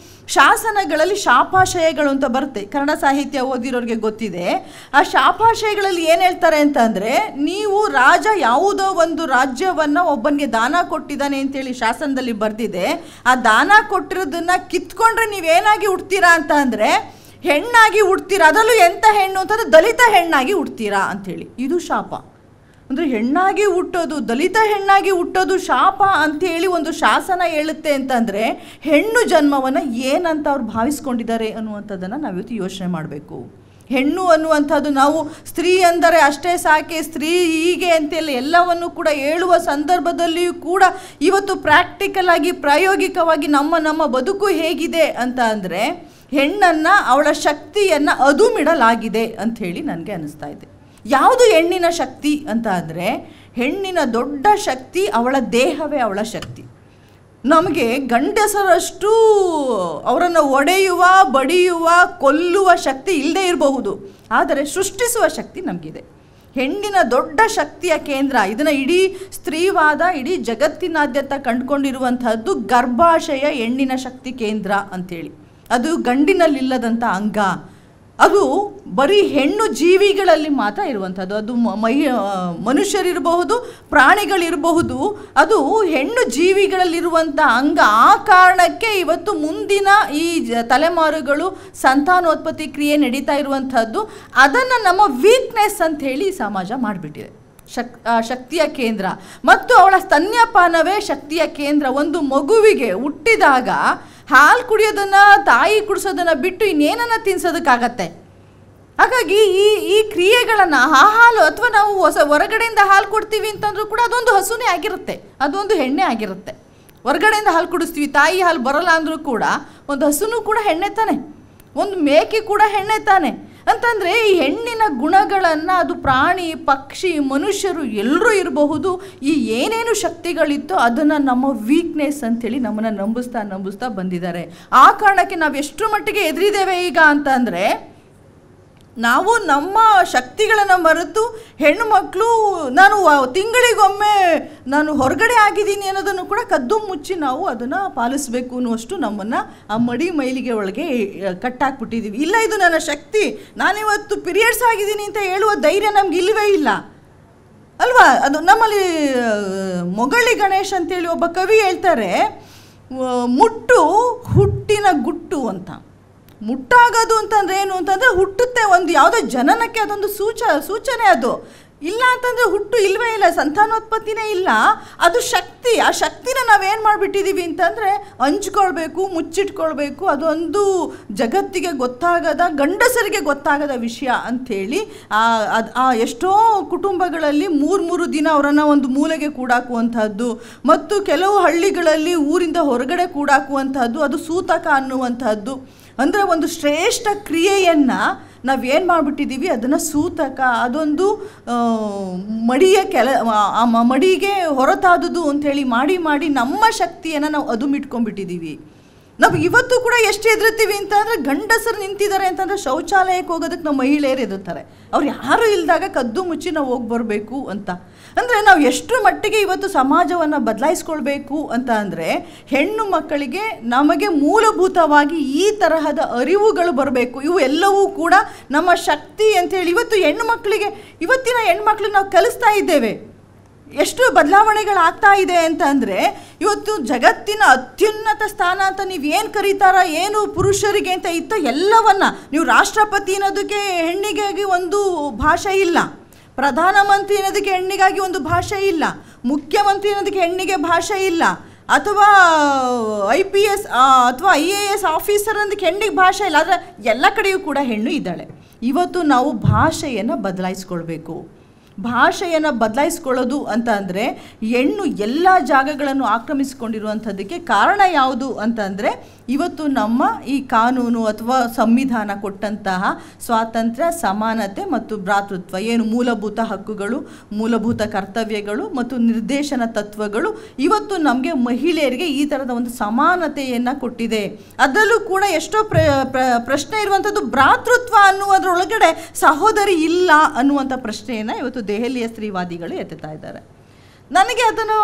ಶಾಸನಗಳಲ್ಲಿ ಶಾಪಾಶಯಗಳು ಅಂತ ಬರುತ್ತೆ. ಕನ್ನಡ ಸಾಹಿತ್ಯ ಓದಿರೋರಿಗೆ ಗೊತ್ತಿದೆ. ಆ ಶಾಪಾಶಯಗಳಲ್ಲಿ ಏನು ಹೇಳ್ತಾರೆ ಅಂತಂದರೆ, ನೀವು ರಾಜ ಯಾವುದೋ ಒಂದು ರಾಜ್ಯವನ್ನು ಒಬ್ಬನಿಗೆ ದಾನ ಕೊಟ್ಟಿದ್ದಾನೆ ಅಂತೇಳಿ ಶಾಸನದಲ್ಲಿ ಬರೆದಿದೆ. ಆ ದಾನ ಕೊಟ್ಟಿರೋದನ್ನು ಕಿತ್ಕೊಂಡ್ರೆ ನೀವೇನಾಗಿ ಹುಡ್ತೀರಾ ಅಂತ ಅಂದರೆ ಹೆಣ್ಣಾಗಿ ಹುಡ್ತೀರಾ. ಅದರಲ್ಲೂ ಎಂಥ ಹೆಣ್ಣು ಅಂತಂದರೆ ದಲಿತ ಹೆಣ್ಣಾಗಿ ಹುಡ್ತೀರಾ ಅಂಥೇಳಿ. ಇದು ಶಾಪ. ಅಂದರೆ ಹೆಣ್ಣಾಗಿ ಹುಟ್ಟೋದು, ದಲಿತ ಹೆಣ್ಣಾಗಿ ಹುಟ್ಟೋದು ಶಾಪ ಅಂಥೇಳಿ ಒಂದು ಶಾಸನ ಹೇಳುತ್ತೆ ಅಂತಂದರೆ ಹೆಣ್ಣು ಜನ್ಮವನ್ನು ಏನಂತ ಅವ್ರು ಭಾವಿಸ್ಕೊಂಡಿದ್ದಾರೆ ಅನ್ನುವಂಥದ್ದನ್ನು ನಾವಿವತ್ತು ಯೋಚನೆ ಮಾಡಬೇಕು. ಹೆಣ್ಣು ಅನ್ನುವಂಥದ್ದು ನಾವು ಸ್ತ್ರೀ ಅಂದರೆ ಅಷ್ಟೇ ಸಾಕೆ, ಸ್ತ್ರೀ ಹೀಗೆ ಅಂತೆಲ್ಲ ಎಲ್ಲವನ್ನು ಕೂಡ ಹೇಳುವ ಸಂದರ್ಭದಲ್ಲಿಯೂ ಕೂಡ ಇವತ್ತು ಪ್ರಾಕ್ಟಿಕಲ್ ಆಗಿ ಪ್ರಾಯೋಗಿಕವಾಗಿ ನಮ್ಮ ಬದುಕು ಹೇಗಿದೆ ಅಂತ ಅಂದರೆ ಹೆಣ್ಣನ್ನು ಅವಳ ಶಕ್ತಿಯನ್ನು ಅದುಮಿಡಲಾಗಿದೆ ಅಂಥೇಳಿ ನನಗೆ ಅನ್ನಿಸ್ತಾ ಇದೆ. ಯಾವುದು ಹೆಣ್ಣಿನ ಶಕ್ತಿ ಅಂತ ಅಂದರೆ, ಹೆಣ್ಣಿನ ದೊಡ್ಡ ಶಕ್ತಿ ಅವಳ ದೇಹವೇ ಅವಳ ಶಕ್ತಿ. ನಮಗೆ ಗಂಡಸರಷ್ಟು ಅವರನ್ನು ಒಡೆಯುವ, ಬಡಿಯುವ, ಕೊಲ್ಲುವ ಶಕ್ತಿ ಇಲ್ಲದೇ ಇರಬಹುದು, ಆದರೆ ಸೃಷ್ಟಿಸುವ ಶಕ್ತಿ ನಮಗಿದೆ. ಹೆಣ್ಣಿನ ದೊಡ್ಡ ಶಕ್ತಿಯ ಕೇಂದ್ರ, ಇದನ್ನು ಇಡೀ ಸ್ತ್ರೀವಾದ ಇಡೀ ಜಗತ್ತಿನಾದ್ಯಂತ ಕಂಡುಕೊಂಡಿರುವಂತಹದ್ದು ಗರ್ಭಾಶಯ ಹೆಣ್ಣಿನ ಶಕ್ತಿ ಕೇಂದ್ರ ಅಂಥೇಳಿ. ಅದು ಗಂಡಿನಲ್ಲಿಲ್ಲದಂಥ ಅಂಗ. ಅದು ಬರೀ ಹೆಣ್ಣು ಜೀವಿಗಳಲ್ಲಿ ಮಾತ್ರ ಇರುವಂಥದ್ದು. ಅದು ಮನುಷ್ಯರಿರಬಹುದು, ಪ್ರಾಣಿಗಳಿರಬಹುದು, ಅದು ಹೆಣ್ಣು ಜೀವಿಗಳಲ್ಲಿರುವಂಥ ಅಂಗ. ಆ ಕಾರಣಕ್ಕೆ ಇವತ್ತು ಮುಂದಿನ ಈ ತಲೆಮಾರುಗಳು ಸಂತಾನೋತ್ಪತ್ತಿ ಕ್ರಿಯೆ ನಡೀತಾ ಇರುವಂಥದ್ದು. ಅದನ್ನು ನಮ್ಮ ವೀಕ್ನೆಸ್ ಅಂಥೇಳಿ ಸಮಾಜ ಮಾಡಿಬಿಟ್ಟಿದೆ. ಶಕ್ತಿಯ ಕೇಂದ್ರ ಮತ್ತು ಅವಳ ಸ್ತನ್ಯಪಾನವೇ ಶಕ್ತಿಯ ಕೇಂದ್ರ. ಒಂದು ಮಗುವಿಗೆ ಹುಟ್ಟಿದಾಗ ಹಾಲು ಕುಡಿಯೋದನ್ನು, ತಾಯಿ ಕುಡಿಸೋದನ್ನು ಬಿಟ್ಟು ಇನ್ನೇನನ್ನು ತಿನ್ಸೋದಕ್ಕಾಗತ್ತೆ. ಹಾಗಾಗಿ ಈ ಕ್ರಿಯೆಗಳನ್ನು, ಆ ಹಾಲು ಅಥವಾ ನಾವು ಹೊರಗಡೆಯಿಂದ ಹಾಲು ಕೊಡ್ತೀವಿ ಅಂತಂದ್ರೂ ಕೂಡ ಅದೊಂದು ಹಸುನೇ ಆಗಿರುತ್ತೆ, ಅದೊಂದು ಹೆಣ್ಣೆ ಆಗಿರುತ್ತೆ. ಹೊರಗಡೆಯಿಂದ ಹಾಲು ಕುಡಿಸ್ತೀವಿ, ತಾಯಿ ಹಾಲು ಬರಲ್ಲ ಅಂದರೂ ಕೂಡ ಒಂದು ಹಸುನೂ ಕೂಡ ಹೆಣ್ಣೆ ತಾನೆ, ಒಂದು ಮೇಕೆ ಕೂಡ ಹೆಣ್ಣೆ ತಾನೆ. ಅಂತಂದರೆ ಈ ಹೆಣ್ಣಿನ ಗುಣಗಳನ್ನು ಅದು ಪ್ರಾಣಿ, ಪಕ್ಷಿ, ಮನುಷ್ಯರು ಎಲ್ಲರೂ ಇರಬಹುದು. ಈ ಏನೇನು ಶಕ್ತಿಗಳಿತ್ತೋ ಅದನ್ನು ನಮ್ಮ ವೀಕ್ನೆಸ್ ಅಂಥೇಳಿ ನಮ್ಮನ್ನು ನಂಬಿಸ್ತಾ ಬಂದಿದ್ದಾರೆ. ಆ ಕಾರಣಕ್ಕೆ ನಾವು ಎಷ್ಟು ಮಟ್ಟಿಗೆ ಎದುರಿದ್ದೇವೆ ಈಗ ಅಂತಂದರೆ, ನಾವು ನಮ್ಮ ಶಕ್ತಿಗಳನ್ನು ಮರೆತು ಹೆಣ್ಣು ಮಕ್ಕಳು ನಾನು ತಿಂಗಳಿಗೊಮ್ಮೆ ನಾನು ಹೊರಗಡೆ ಆಗಿದ್ದೀನಿ ಅನ್ನೋದನ್ನು ಕೂಡ ಕದ್ದು ಮುಚ್ಚಿ ನಾವು ಅದನ್ನು ಪಾಲಿಸಬೇಕು ಅನ್ನುವಷ್ಟು ನಮ್ಮನ್ನು ಆ ಮಡಿ ಮೈಲಿಗೆ ಒಳಗೆ ಕಟ್ಟಾಕ್ಬಿಟ್ಟಿದ್ದೀವಿ. ಇಲ್ಲ, ಇದು ನನ್ನ ಶಕ್ತಿ, ನಾನಿವತ್ತು ಪೀರಿಯಡ್ಸ್ ಆಗಿದ್ದೀನಿ ಅಂತ ಹೇಳುವ ಧೈರ್ಯ ನಮ್ಗೆ ಇಲ್ಲವೇ ಇಲ್ಲ ಅಲ್ವಾ. ಅದು ನಮ್ಮಲ್ಲಿ ಮೊಗಳಿ ಗಣೇಶ್ ಅಂತೇಳಿ ಒಬ್ಬ ಕವಿ ಹೇಳ್ತಾರೆ, ಮುಟ್ಟು ಹುಟ್ಟಿನ ಗುಟ್ಟು ಅಂತ. ಮುಟ್ಟಾಗೋದು ಅಂತಂದರೆ ಏನು ಅಂತಂದರೆ, ಹುಟ್ಟುತ್ತೆ ಒಂದು ಯಾವುದೋ ಜನನಕ್ಕೆ ಅದೊಂದು ಸೂಚನೆ. ಅದು ಇಲ್ಲ ಅಂತಂದರೆ ಹುಟ್ಟು ಇಲ್ಲವೇ ಇಲ್ಲ, ಸಂತಾನೋತ್ಪತ್ತಿನೇ ಇಲ್ಲ. ಅದು ಶಕ್ತಿ. ಆ ಶಕ್ತಿನ ನಾವೇನು ಮಾಡಿಬಿಟ್ಟಿದ್ದೀವಿ ಅಂತಂದರೆ ಹಂಚ್ಕೊಳ್ಬೇಕು, ಮುಚ್ಚಿಟ್ಕೊಳ್ಬೇಕು. ಅದೊಂದು ಜಗತ್ತಿಗೆ ಗೊತ್ತಾಗದ, ಗಂಡಸರಿಗೆ ಗೊತ್ತಾಗದ ವಿಷಯ ಅಂಥೇಳಿ ಎಷ್ಟೋ ಕುಟುಂಬಗಳಲ್ಲಿ 3 ದಿನ ಅವರನ್ನು ಒಂದು ಮೂಲೆಗೆ ಕೂಡಾಕುವಂಥದ್ದು, ಮತ್ತು ಕೆಲವು ಹಳ್ಳಿಗಳಲ್ಲಿ ಊರಿಂದ ಹೊರಗಡೆ ಕೂಡಾಕುವಂಥದ್ದು. ಅದು ಸೂತಕ ಅನ್ನುವಂಥದ್ದು. ಅಂದರೆ ಒಂದು ಶ್ರೇಷ್ಠ ಕ್ರಿಯೆಯನ್ನು ನಾವೇನು ಮಾಡಿಬಿಟ್ಟಿದ್ದೀವಿ, ಅದನ್ನು ಸೂತಕ, ಅದೊಂದು ಮಡಿಗೆ ಹೊರತಾದುದು ಅಂಥೇಳಿ ಮಾಡಿ ನಮ್ಮ ಶಕ್ತಿಯನ್ನು ನಾವು ಅದುಮಿಟ್ಕೊಂಡ್ಬಿಟ್ಟಿದ್ದೀವಿ. ನಾವು ಇವತ್ತು ಕೂಡ ಎಷ್ಟು ಎದುರುತ್ತೀವಿ ಅಂತಂದರೆ, ಗಂಡಸರು ನಿಂತಿದ್ದಾರೆ ಅಂತಂದರೆ ಶೌಚಾಲಯಕ್ಕೆ ಹೋಗೋದಕ್ಕೆ ನಾವು ಮಹಿಳೆಯರು ಎದುರ್ತಾರೆ. ಅವ್ರು ಯಾರೂ ಇಲ್ಲದಾಗ ಕದ್ದು ಮುಚ್ಚಿ ನಾವು ಹೋಗಿ ಬರಬೇಕು ಅಂತ. ಅಂದರೆ ನಾವು ಎಷ್ಟು ಮಟ್ಟಿಗೆ ಇವತ್ತು ಸಮಾಜವನ್ನು ಬದಲಾಯಿಸ್ಕೊಳ್ಬೇಕು ಅಂತ ಅಂದರೆ, ಹೆಣ್ಣು ಮಕ್ಕಳಿಗೆ ನಮಗೆ ಮೂಲಭೂತವಾಗಿ ಈ ತರಹದ ಅರಿವುಗಳು ಬರಬೇಕು. ಇವು ಎಲ್ಲವೂ ಕೂಡ ನಮ್ಮ ಶಕ್ತಿ ಅಂಥೇಳಿ ಇವತ್ತಿನ ಹೆಣ್ಮಕ್ಳು ನಾವು ಕಲಿಸ್ತಾ ಇದ್ದೇವೆ. ಎಷ್ಟು ಬದಲಾವಣೆಗಳಾಗ್ತಾ ಇದೆ ಅಂತ ಅಂದರೆ, ಇವತ್ತು ಜಗತ್ತಿನ ಅತ್ಯುನ್ನತ ಸ್ಥಾನ ಅಂತ ನೀವೇನು ಕರೀತಾರ, ಏನು ಪುರುಷರಿಗೆ ಅಂತ ಇತ್ತು ಎಲ್ಲವನ್ನ, ನೀವು ರಾಷ್ಟ್ರಪತಿ ಅನ್ನೋದಕ್ಕೆ ಹೆಣ್ಣಿಗಾಗಿ ಒಂದು ಭಾಷೆ ಇಲ್ಲ, ಪ್ರಧಾನಮಂತ್ರಿ ಅನ್ನೋದಕ್ಕೆ ಹೆಣ್ಣಿಗಾಗಿ ಒಂದು ಭಾಷೆ ಇಲ್ಲ, ಮುಖ್ಯಮಂತ್ರಿ ಅನ್ನೋದಕ್ಕೆ ಹೆಣ್ಣಿಗೆ ಭಾಷೆ ಇಲ್ಲ, ಅಥವಾ IPS ಅಥವಾ IAS ಆಫೀಸರ್ ಅನ್ನೋದಕ್ಕೆ ಹೆಣ್ಣಿಗೆ ಭಾಷೆ ಇಲ್ಲ. ಆದರೆ ಎಲ್ಲ ಕಡೆಯೂ ಕೂಡ ಹೆಣ್ಣು ಇದ್ದಾಳೆ. ಇವತ್ತು ನಾವು ಭಾಷೆಯನ್ನು ಬದಲಾಯಿಸ್ಕೊಳ್ಬೇಕು. ಭಾಷೆಯನ್ನು ಬದಲಾಯಿಸ್ಕೊಳ್ಳೋದು ಅಂತ ಅಂದರೆ, ಹೆಣ್ಣು ಎಲ್ಲ ಜಾಗಗಳನ್ನು ಆಕ್ರಮಿಸಿಕೊಂಡಿರುವಂಥದ್ದಕ್ಕೆ ಕಾರಣ ಯಾವುದು ಅಂತ ಅಂದರೆ, ಇವತ್ತು ನಮ್ಮ ಈ ಕಾನೂನು ಅಥವಾ ಸಂವಿಧಾನ ಕೊಟ್ಟಂತಹ ಸ್ವಾತಂತ್ರ್ಯ, ಸಮಾನತೆ ಮತ್ತು ಭ್ರಾತೃತ್ವ, ಏನು ಮೂಲಭೂತ ಹಕ್ಕುಗಳು, ಮೂಲಭೂತ ಕರ್ತವ್ಯಗಳು ಮತ್ತು ನಿರ್ದೇಶನ ತತ್ವಗಳು ಇವತ್ತು ನಮಗೆ ಮಹಿಳೆಯರಿಗೆ ಈ ಥರದ ಒಂದು ಸಮಾನತೆಯನ್ನು ಕೊಟ್ಟಿದೆ. ಅದರಲ್ಲೂ ಕೂಡ ಎಷ್ಟೋ ಪ್ರಶ್ನೆ ಇರುವಂಥದ್ದು, ಭ್ರಾತೃತ್ವ ಅನ್ನುವುದರೊಳಗಡೆ ಸಹೋದರಿ ಇಲ್ಲ ಅನ್ನುವಂಥ ಪ್ರಶ್ನೆಯನ್ನು ಇವತ್ತು ದೆಹಲಿಯ ಸ್ತ್ರೀವಾದಿಗಳು ಎತ್ತುತ್ತಾ ಇದ್ದಾರೆ. ನನಗೆ ಅದನ್ನು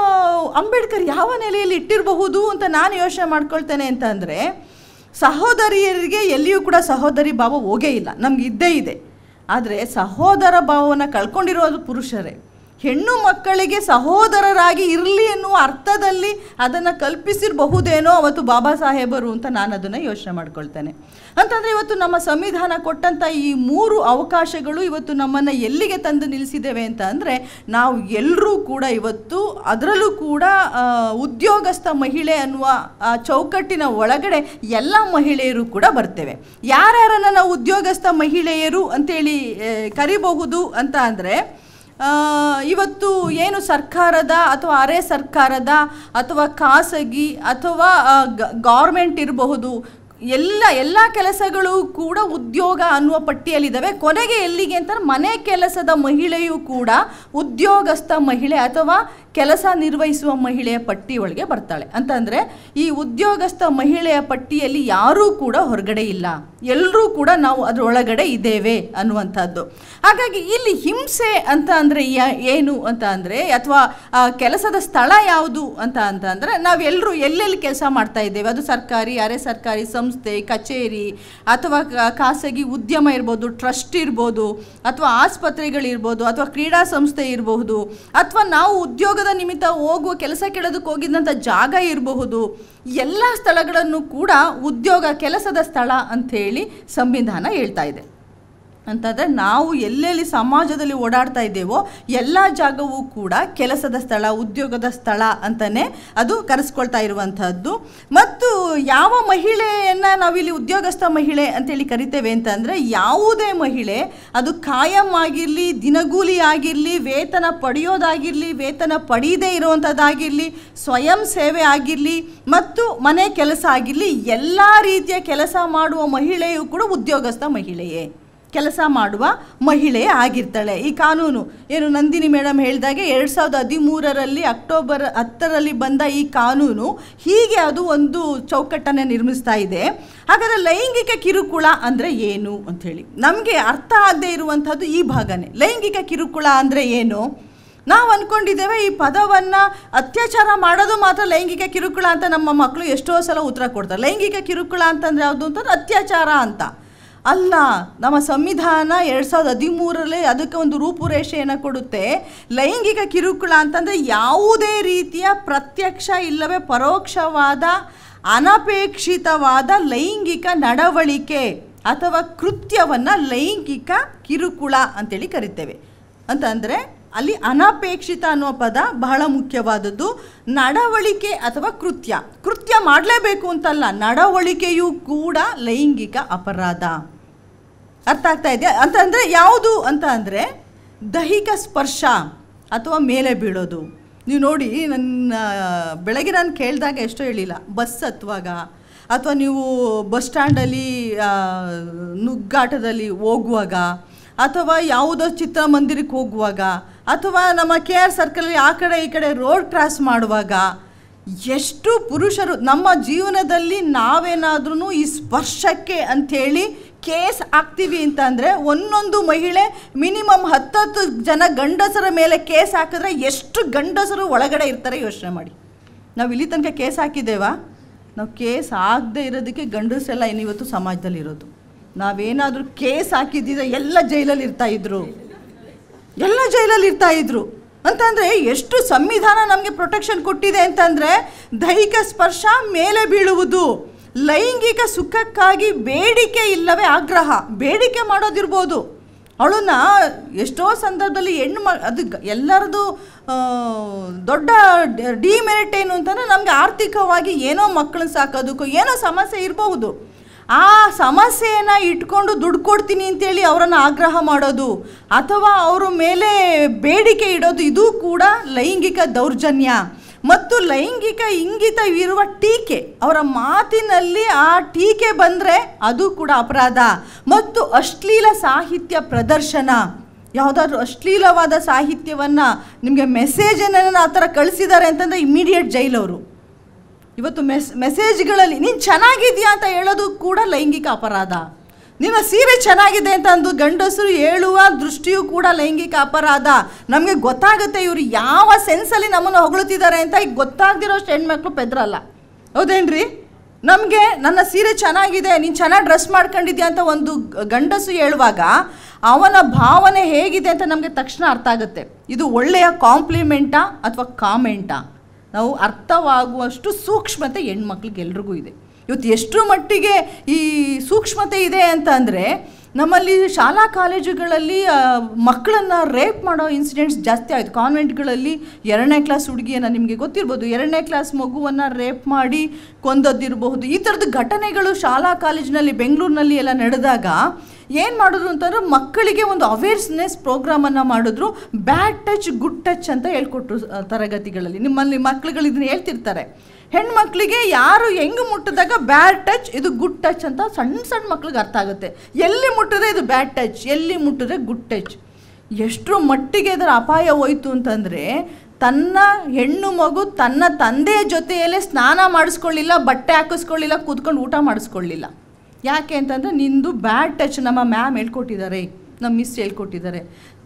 ಅಂಬೇಡ್ಕರ್ ಯಾವ ನೆಲೆಯಲ್ಲಿ ಇಟ್ಟಿರಬಹುದು ಅಂತ ನಾನು ಯೋಚನೆ ಮಾಡ್ಕೊಳ್ತೇನೆ ಅಂತ ಅಂದರೆ, ಸಹೋದರಿಯರಿಗೆ ಎಲ್ಲಿಯೂ ಕೂಡ ಸಹೋದರಿ ಭಾವ ಹೋಗೇ ಇಲ್ಲ, ನಮ್ಗೆ ಇದ್ದೇ ಇದೆ. ಆದರೆ ಸಹೋದರ ಭಾವವನ್ನು ಕಳ್ಕೊಂಡಿರೋದು ಪುರುಷರೇ. ಹೆಣ್ಣು ಮಕ್ಕಳಿಗೆ ಸಹೋದರರಾಗಿ ಇರಲಿ ಎನ್ನುವ ಅರ್ಥದಲ್ಲಿ ಅದನ್ನು ಕಲ್ಪಿಸಿರಬಹುದೇನೋ ಅವತ್ತು ಬಾಬಾ ಸಾಹೇಬರು ಅಂತ ನಾನು ಅದನ್ನು ಯೋಚನೆ ಮಾಡ್ಕೊಳ್ತೇನೆ. ಅಂತಂದರೆ ಇವತ್ತು ನಮ್ಮ ಸಂವಿಧಾನ ಕೊಟ್ಟಂಥ ಈ 3 ಅವಕಾಶಗಳು ಇವತ್ತು ನಮ್ಮನ್ನು ಎಲ್ಲಿಗೆ ತಂದು ನಿಲ್ಲಿಸಿದ್ದೇವೆ ಅಂತ ಅಂದರೆ, ನಾವು ಎಲ್ಲರೂ ಕೂಡ ಇವತ್ತು ಅದರಲ್ಲೂ ಕೂಡ ಉದ್ಯೋಗಸ್ಥ ಮಹಿಳೆ ಅನ್ನುವ ಆ ಚೌಕಟ್ಟಿನ ಒಳಗಡೆ ಎಲ್ಲ ಮಹಿಳೆಯರು ಕೂಡ ಬರ್ತೇವೆ. ಯಾರ್ಯಾರನ್ನು ನಾವು ಉದ್ಯೋಗಸ್ಥ ಮಹಿಳೆಯರು ಅಂತೇಳಿ ಕರಿಬಹುದು ಅಂತ ಅಂದರೆ, ಇವತ್ತು ಏನು ಸರ್ಕಾರದ ಅಥವಾ ಅರೆ ಸರ್ಕಾರದ ಅಥವಾ ಖಾಸಗಿ ಅಥವಾ ಗೌರ್ಮೆಂಟ್ ಇರಬಹುದು, ಎಲ್ಲ ಕೆಲಸಗಳು ಕೂಡ ಉದ್ಯೋಗ ಅನ್ನುವ ಪಟ್ಟಿಯಲ್ಲಿದ್ದಾವೆ. ಕೊನೆಗೆ ಎಲ್ಲಿಗೆ ಅಂತಾರೆ, ಮನೆ ಕೆಲಸದ ಮಹಿಳೆಯೂ ಕೂಡ ಉದ್ಯೋಗಸ್ಥ ಮಹಿಳೆ ಅಥವಾ ಕೆಲಸ ನಿರ್ವಹಿಸುವ ಮಹಿಳೆಯ ಪಟ್ಟಿ ಒಳಗೆ ಬರ್ತಾಳೆ. ಅಂತಂದರೆ ಈ ಉದ್ಯೋಗಸ್ಥ ಮಹಿಳೆಯ ಪಟ್ಟಿಯಲ್ಲಿ ಯಾರೂ ಕೂಡ ಹೊರಗಡೆ ಇಲ್ಲ, ಎಲ್ಲರೂ ಕೂಡ ನಾವು ಅದರೊಳಗಡೆ ಇದ್ದೇವೆ ಅನ್ನುವಂಥದ್ದು. ಹಾಗಾಗಿ ಇಲ್ಲಿ ಹಿಂಸೆ ಅಂತ ಅಂದರೆ ಏನು ಅಂತ ಅಂದರೆ, ಅಥವಾ ಕೆಲಸದ ಸ್ಥಳ ಯಾವುದು ಅಂತ ಅಂದರೆ, ನಾವೆಲ್ಲರೂ ಎಲ್ಲೆಲ್ಲಿ ಕೆಲಸ ಮಾಡ್ತಾ ಇದ್ದೇವೆ, ಅದು ಸರ್ಕಾರಿ, ಅರೆ ಸರ್ಕಾರಿ ಸಂಸ್ಥೆ, ಕಚೇರಿ ಅಥವಾ ಖಾಸಗಿ ಉದ್ಯಮ ಇರ್ಬೋದು, ಟ್ರಸ್ಟ್ ಇರ್ಬೋದು, ಅಥವಾ ಆಸ್ಪತ್ರೆಗಳಿರ್ಬೋದು, ಅಥವಾ ಕ್ರೀಡಾ ಸಂಸ್ಥೆ ಇರಬಹುದು, ಅಥವಾ ನಾವು ಉದ್ಯೋಗದ ನಿಮಿತ್ತ ಹೋಗುವ ಕೆಲಸ ಕೇಳೋದಕ್ಕೆ ಹೋಗಿದ್ದಂಥ ಜಾಗ ಇರಬಹುದು. ಎಲ್ಲ ಸ್ಥಳಗಳನ್ನು ಕೂಡ ಉದ್ಯೋಗ ಕೆಲಸದ ಸ್ಥಳ ಅಂಥೇಳಿ ಸಂವಿಧಾನ ಹೇಳ್ತಾ ಇದೆ. ಅಂತಂದರೆ ನಾವು ಎಲ್ಲೆಲ್ಲಿ ಸಮಾಜದಲ್ಲಿ ಓಡಾಡ್ತಾ ಇದ್ದೇವೋ ಎಲ್ಲ ಜಾಗವೂ ಕೂಡ ಕೆಲಸದ ಸ್ಥಳ, ಉದ್ಯೋಗದ ಸ್ಥಳ ಅಂತಲೇ ಅದು ಕರೆಸ್ಕೊಳ್ತಾ ಇರುವಂಥದ್ದು. ಮತ್ತು ಯಾವ ಮಹಿಳೆಯನ್ನು ನಾವಿಲ್ಲಿ ಉದ್ಯೋಗಸ್ಥ ಮಹಿಳೆ ಅಂತೇಳಿ ಕರಿತೇವೆ ಅಂತಂದರೆ, ಯಾವುದೇ ಮಹಿಳೆ ಅದು ಕಾಯಂ ಆಗಿರಲಿ, ದಿನಗೂಲಿ ಆಗಿರಲಿ, ವೇತನ ಪಡೆಯೋದಾಗಿರಲಿ, ವೇತನ ಪಡೆಯದೇ ಇರುವಂಥದ್ದಾಗಿರಲಿ, ಸ್ವಯಂ ಸೇವೆ ಆಗಿರಲಿ ಮತ್ತು ಮನೆ ಕೆಲಸ ಆಗಿರಲಿ, ಎಲ್ಲ ರೀತಿಯ ಕೆಲಸ ಮಾಡುವ ಮಹಿಳೆಯೂ ಕೂಡ ಉದ್ಯೋಗಸ್ಥ ಮಹಿಳೆಯೇ, ಕೆಲಸ ಮಾಡುವ ಮಹಿಳೆ ಆಗಿರ್ತಾಳೆ. ಈ ಕಾನೂನು ಏನು ನಂದಿನಿ ಮೇಡಮ್ ಹೇಳಿದಾಗೆ 2013 ಅಕ್ಟೋಬರ್ 10 ಬಂದ ಈ ಕಾನೂನು ಹೀಗೆ ಅದು ಒಂದು ಚೌಕಟ್ಟನ್ನು ನಿರ್ಮಿಸ್ತಾ ಇದೆ. ಹಾಗಾದರೆ ಲೈಂಗಿಕ ಕಿರುಕುಳ ಅಂದರೆ ಏನು ಅಂಥೇಳಿ ನಮಗೆ ಅರ್ಥ ಆಗದೆ ಇರುವಂಥದ್ದು ಈ ಭಾಗನೇ. ಲೈಂಗಿಕ ಕಿರುಕುಳ ಅಂದರೆ ಏನು? ನಾವು ಅಂದ್ಕೊಂಡಿದ್ದೇವೆ ಈ ಪದವನ್ನು ಅತ್ಯಾಚಾರ ಮಾಡೋದು ಮಾತ್ರ ಲೈಂಗಿಕ ಕಿರುಕುಳ ಅಂತ. ನಮ್ಮ ಮಕ್ಕಳು ಎಷ್ಟೋ ಸಲ ಉತ್ತರ ಕೊಡ್ತಾರೆ, ಲೈಂಗಿಕ ಕಿರುಕುಳ ಅಂತಂದರೆ ಯಾವುದು ಅಂತಂದ್ರೆ ಅತ್ಯಾಚಾರ ಅಂತ. ಅಲ್ಲ, ನಮ್ಮ ಸಂವಿಧಾನ 2013 ಅದಕ್ಕೆ ಒಂದು ರೂಪುರೇಷೆಯನ್ನು ಕೊಡುತ್ತೆ. ಲೈಂಗಿಕ ಕಿರುಕುಳ ಅಂತಂದರೆ ಯಾವುದೇ ರೀತಿಯ ಪ್ರತ್ಯಕ್ಷ ಇಲ್ಲವೇ ಪರೋಕ್ಷವಾದ ಅನಪೇಕ್ಷಿತವಾದ ಲೈಂಗಿಕ ನಡವಳಿಕೆ ಅಥವಾ ಕೃತ್ಯವನ್ನು ಲೈಂಗಿಕ ಕಿರುಕುಳ ಅಂತೇಳಿ ಕರಿತೇವೆ. ಅಂತಂದರೆ ಅಲ್ಲಿ ಅನಪೇಕ್ಷಿತ ಅನ್ನುವ ಪದ ಬಹಳ ಮುಖ್ಯವಾದದ್ದು. ನಡವಳಿಕೆ ಅಥವಾ ಕೃತ್ಯ ಮಾಡಲೇಬೇಕು ಅಂತಲ್ಲ, ನಡವಳಿಕೆಯೂ ಕೂಡ ಲೈಂಗಿಕ ಅಪರಾಧ. ಅರ್ಥ ಆಗ್ತಾ ಇದೆಯಾ? ಅಂತಂದರೆ ಯಾವುದು ಅಂತ ಅಂದರೆ ದೈಹಿಕ ಸ್ಪರ್ಶ ಅಥವಾ ಮೇಲೆ ಬೀಳೋದು. ನೀವು ನೋಡಿ, ಬೆಳಗ್ಗೆ ನಾನು ಕೇಳಿದಾಗ ಎಷ್ಟೋ ಹೇಳಿಲ್ಲ, ಬಸ್ ಹತ್ತುವಾಗ ಅಥವಾ ನೀವು ಬಸ್ ಸ್ಟ್ಯಾಂಡಲ್ಲಿ ನುಗ್ಗಾಟದಲ್ಲಿ ಹೋಗುವಾಗ ಅಥವಾ ಯಾವುದೋ ಚಿತ್ರಮಂದಿರಕ್ಕೆ ಹೋಗುವಾಗ ಅಥವಾ ನಮ್ಮ KR ಸರ್ಕಲಲ್ಲಿ ಆ ಕಡೆ ಈ ಕಡೆ ರೋಡ್ ಕ್ರಾಸ್ ಮಾಡುವಾಗ ಎಷ್ಟು ಪುರುಷರು ನಮ್ಮ ಜೀವನದಲ್ಲಿ ನಾವೇನಾದ್ರೂ ಈ ಸ್ಪರ್ಶಕ್ಕೆ ಅಂಥೇಳಿ ಕೇಸ್ ಹಾಕ್ತೀವಿ ಅಂತಂದರೆ, ಒಂದೊಂದು ಮಹಿಳೆ ಮಿನಿಮಮ್ 10 ಜನ ಗಂಡಸರ ಮೇಲೆ ಕೇಸ್ ಹಾಕಿದ್ರೆ ಎಷ್ಟು ಗಂಡಸರು ಒಳಗಡೆ ಇರ್ತಾರೆ ಯೋಚನೆ ಮಾಡಿ. ನಾವು ಇಲ್ಲಿ ತನಕ ಕೇಸ್ ಹಾಕಿದ್ದೇವಾ? ನಾವು ಕೇಸ್ ಆಗದೆ ಇರೋದಕ್ಕೆ ಗಂಡಸರೆಲ್ಲ ಇವತ್ತು ಸಮಾಜದಲ್ಲಿರೋದು. ನಾವೇನಾದರೂ ಕೇಸ್ ಹಾಕಿದ್ದಿದ್ರೆ ಎಲ್ಲ ಜೈಲಲ್ಲಿ ಇರ್ತಾಯಿದ್ರು ಅಂತಂದರೆ ಎಷ್ಟು ಸಂವಿಧಾನ ನಮಗೆ ಪ್ರೊಟೆಕ್ಷನ್ ಕೊಟ್ಟಿದೆ ಅಂತಂದರೆ, ದೈಹಿಕ ಸ್ಪರ್ಶ, ಮೇಲೆ ಬೀಳುವುದು, ಲೈಂಗಿಕ ಸುಖಕ್ಕಾಗಿ ಬೇಡಿಕೆ ಇಲ್ಲವೇ ಆಗ್ರಹ, ಬೇಡಿಕೆ ಮಾಡೋದಿರ್ಬೋದು. ಅವಳನ್ನ ಎಷ್ಟೋ ಸಂದರ್ಭದಲ್ಲಿ ಅದು ಎಲ್ಲರದು ದೊಡ್ಡ ಡಿಮೆರಿಟ್ ಏನು ಅಂತಂದರೆ, ನಮಗೆ ಆರ್ಥಿಕವಾಗಿ ಏನೋ ಮಕ್ಕಳನ್ನ ಸಾಕೋದಕ್ಕೋ ಏನೋ ಸಮಸ್ಯೆ ಇರಬಹುದು. ಆ ಸಮಸ್ಯೆಯನ್ನು ಇಟ್ಕೊಂಡು ದುಡ್ಡು ಕೊಡ್ತೀನಿ ಅಂತೇಳಿ ಅವರನ್ನು ಆಗ್ರಹ ಮಾಡೋದು ಅಥವಾ ಅವರ ಮೇಲೆ ಬೇಡಿಕೆ ಇಡೋದು, ಇದು ಕೂಡ ಲೈಂಗಿಕ ದೌರ್ಜನ್ಯ. ಮತ್ತು ಲೈಂಗಿಕ ಇಂಗಿತವಿರುವ ಟೀಕೆ, ಅವರ ಮಾತಿನಲ್ಲಿ ಆ ಟೀಕೆ ಬಂದರೆ ಅದು ಕೂಡ ಅಪರಾಧ. ಮತ್ತು ಅಶ್ಲೀಲ ಸಾಹಿತ್ಯ ಪ್ರದರ್ಶನ, ಯಾವುದಾದ್ರೂ ಅಶ್ಲೀಲವಾದ ಸಾಹಿತ್ಯವನ್ನು ನಿಮಗೆ ಮೆಸೇಜನ್ನು ಆ ಥರ ಕಳಿಸಿದ್ದಾರೆ ಅಂತಂದರೆ ಇಮಿಡಿಯೇಟ್ ಜೈಲವರು. ಇವತ್ತು ಮೆಸೇಜ್ಗಳಲ್ಲಿ ನೀನು ಚೆನ್ನಾಗಿದೆಯಾ ಅಂತ ಹೇಳೋದು ಕೂಡ ಲೈಂಗಿಕ ಅಪರಾಧ. ನಿನ್ನ ಸೀರೆ ಚೆನ್ನಾಗಿದೆ ಅಂತ ಅಂದು ಗಂಡಸರು ಹೇಳುವ ದೃಷ್ಟಿಯೂ ಕೂಡ ಲೈಂಗಿಕ ಅಪರಾಧ. ನಮಗೆ ಗೊತ್ತಾಗುತ್ತೆ ಇವರು ಯಾವ ಸೆನ್ಸಲ್ಲಿ ನಮ್ಮನ್ನು ಹೊಗಳುತ್ತಿದ್ದಾರೆ ಅಂತ. ಈಗ ಗೊತ್ತಾಗದಿರೋಷ್ಟು ಹೆಣ್ಮಕ್ಳು ಪೆದ್ರಲ್ಲ, ಹೌದೇನ್ರಿ? ನಮಗೆ ನನ್ನ ಸೀರೆ ಚೆನ್ನಾಗಿದೆ, ನೀನು ಚೆನ್ನಾಗಿ ಡ್ರೆಸ್ ಮಾಡ್ಕೊಂಡಿದ್ಯಾ ಅಂತ ಒಂದು ಗಂಡಸು ಹೇಳುವಾಗ ಅವನ ಭಾವನೆ ಹೇಗಿದೆ ಅಂತ ನಮಗೆ ತಕ್ಷಣ ಅರ್ಥ ಆಗುತ್ತೆ. ಇದು ಒಳ್ಳೆಯ ಕಾಂಪ್ಲಿಮೆಂಟಾ ಅಥವಾ ಕಾಮೆಂಟಾ? ನಾವು ಅರ್ಥವಾಗುವಷ್ಟು ಸೂಕ್ಷ್ಮತೆ ಹೆಣ್ಮಕ್ಳಿಗೆ ಎಲ್ರಿಗೂ ಇದೆ. ಇವತ್ತು ಎಷ್ಟು ಮಟ್ಟಿಗೆ ಈ ಸೂಕ್ಷ್ಮತೆ ಇದೆ ಅಂತ ಅಂದರೆ, ನಮ್ಮಲ್ಲಿ ಶಾಲಾ ಕಾಲೇಜುಗಳಲ್ಲಿ ಮಕ್ಕಳನ್ನು ರೇಪ್ ಮಾಡೋ ಇನ್ಸಿಡೆಂಟ್ಸ್ ಜಾಸ್ತಿ ಆಯಿತು. ಕಾನ್ವೆಂಟ್ಗಳಲ್ಲಿ 2ನೇ ಕ್ಲಾಸ್ ಹುಡುಗಿಯನ್ನು, ನಿಮಗೆ ಗೊತ್ತಿರ್ಬೋದು, 2ನೇ ಕ್ಲಾಸ್ ಮಗುವನ್ನು ರೇಪ್ ಮಾಡಿ ಕೊಂದದ್ದಿರಬಹುದು. ಈ ಥರದ ಘಟನೆಗಳು ಶಾಲಾ ಕಾಲೇಜಿನಲ್ಲಿ ಬೆಂಗಳೂರಿನಲ್ಲಿ ಎಲ್ಲ ನಡೆದಾಗ ಏನು ಮಾಡಿದ್ರು ಅಂತಂದ್ರೆ ಮಕ್ಕಳಿಗೆ ಒಂದು ಅವೇರ್ನೆಸ್ ಪ್ರೋಗ್ರಾಮನ್ನು ಮಾಡಿದ್ರು. ಬ್ಯಾಡ್ ಟಚ್ ಗುಡ್ ಟಚ್ ಅಂತ ಹೇಳ್ಕೊಟ್ರು ತರಗತಿಗಳಲ್ಲಿ. ನಿಮ್ಮಲ್ಲಿ ಮಕ್ಕಳುಗಳು ಇದನ್ನ ಹೇಳ್ತಿರ್ತಾರೆ, ಹೆಣ್ಮಕ್ಳಿಗೆ ಯಾರು ಹೆಂಗೆ ಮುಟ್ಟಿದಾಗ ಬ್ಯಾಡ್ ಟಚ್, ಇದು ಗುಡ್ ಟಚ್ ಅಂತ ಸಣ್ಣ ಸಣ್ಣ ಮಕ್ಳಿಗೆ ಅರ್ಥ ಆಗುತ್ತೆ. ಎಲ್ಲಿ ಮುಟ್ಟಿದ್ರೆ ಇದು ಬ್ಯಾಡ್ ಟಚ್, ಎಲ್ಲಿ ಮುಟ್ಟಿದ್ರೆ ಗುಡ್ ಟಚ್. ಎಷ್ಟರ ಮಟ್ಟಿಗೆ ಇದರ ಅಪಾಯ ಹೋಯ್ತು ಅಂತಂದರೆ, ತನ್ನ ಹೆಣ್ಣು ಮಗು ತನ್ನ ತಂದೆಯ ಜೊತೆಯಲ್ಲೇ ಸ್ನಾನ ಮಾಡಿಸ್ಕೊಳ್ಳಿಲ್ಲ, ಬಟ್ಟೆ ಹಾಕಿಸ್ಕೊಳ್ಳಿಲ್ಲ, ಕೂತ್ಕೊಂಡು ಊಟ ಮಾಡಿಸ್ಕೊಳ್ಳಿಲ್ಲ. ಯಾಕೆ ಅಂತಂದರೆ ನಿಂದು ಬ್ಯಾಡ್ ಟಚ್ ನಮ್ಮ ಮ್ಯಾಮ್ ಹೇಳ್ಕೊಟ್ಟಿದ್ದಾರೆ, ನಮ್ಮ ಮಿಸ್ ಹೇಳ್ಕೊಟ್ಟಿದ್ದಾರೆ.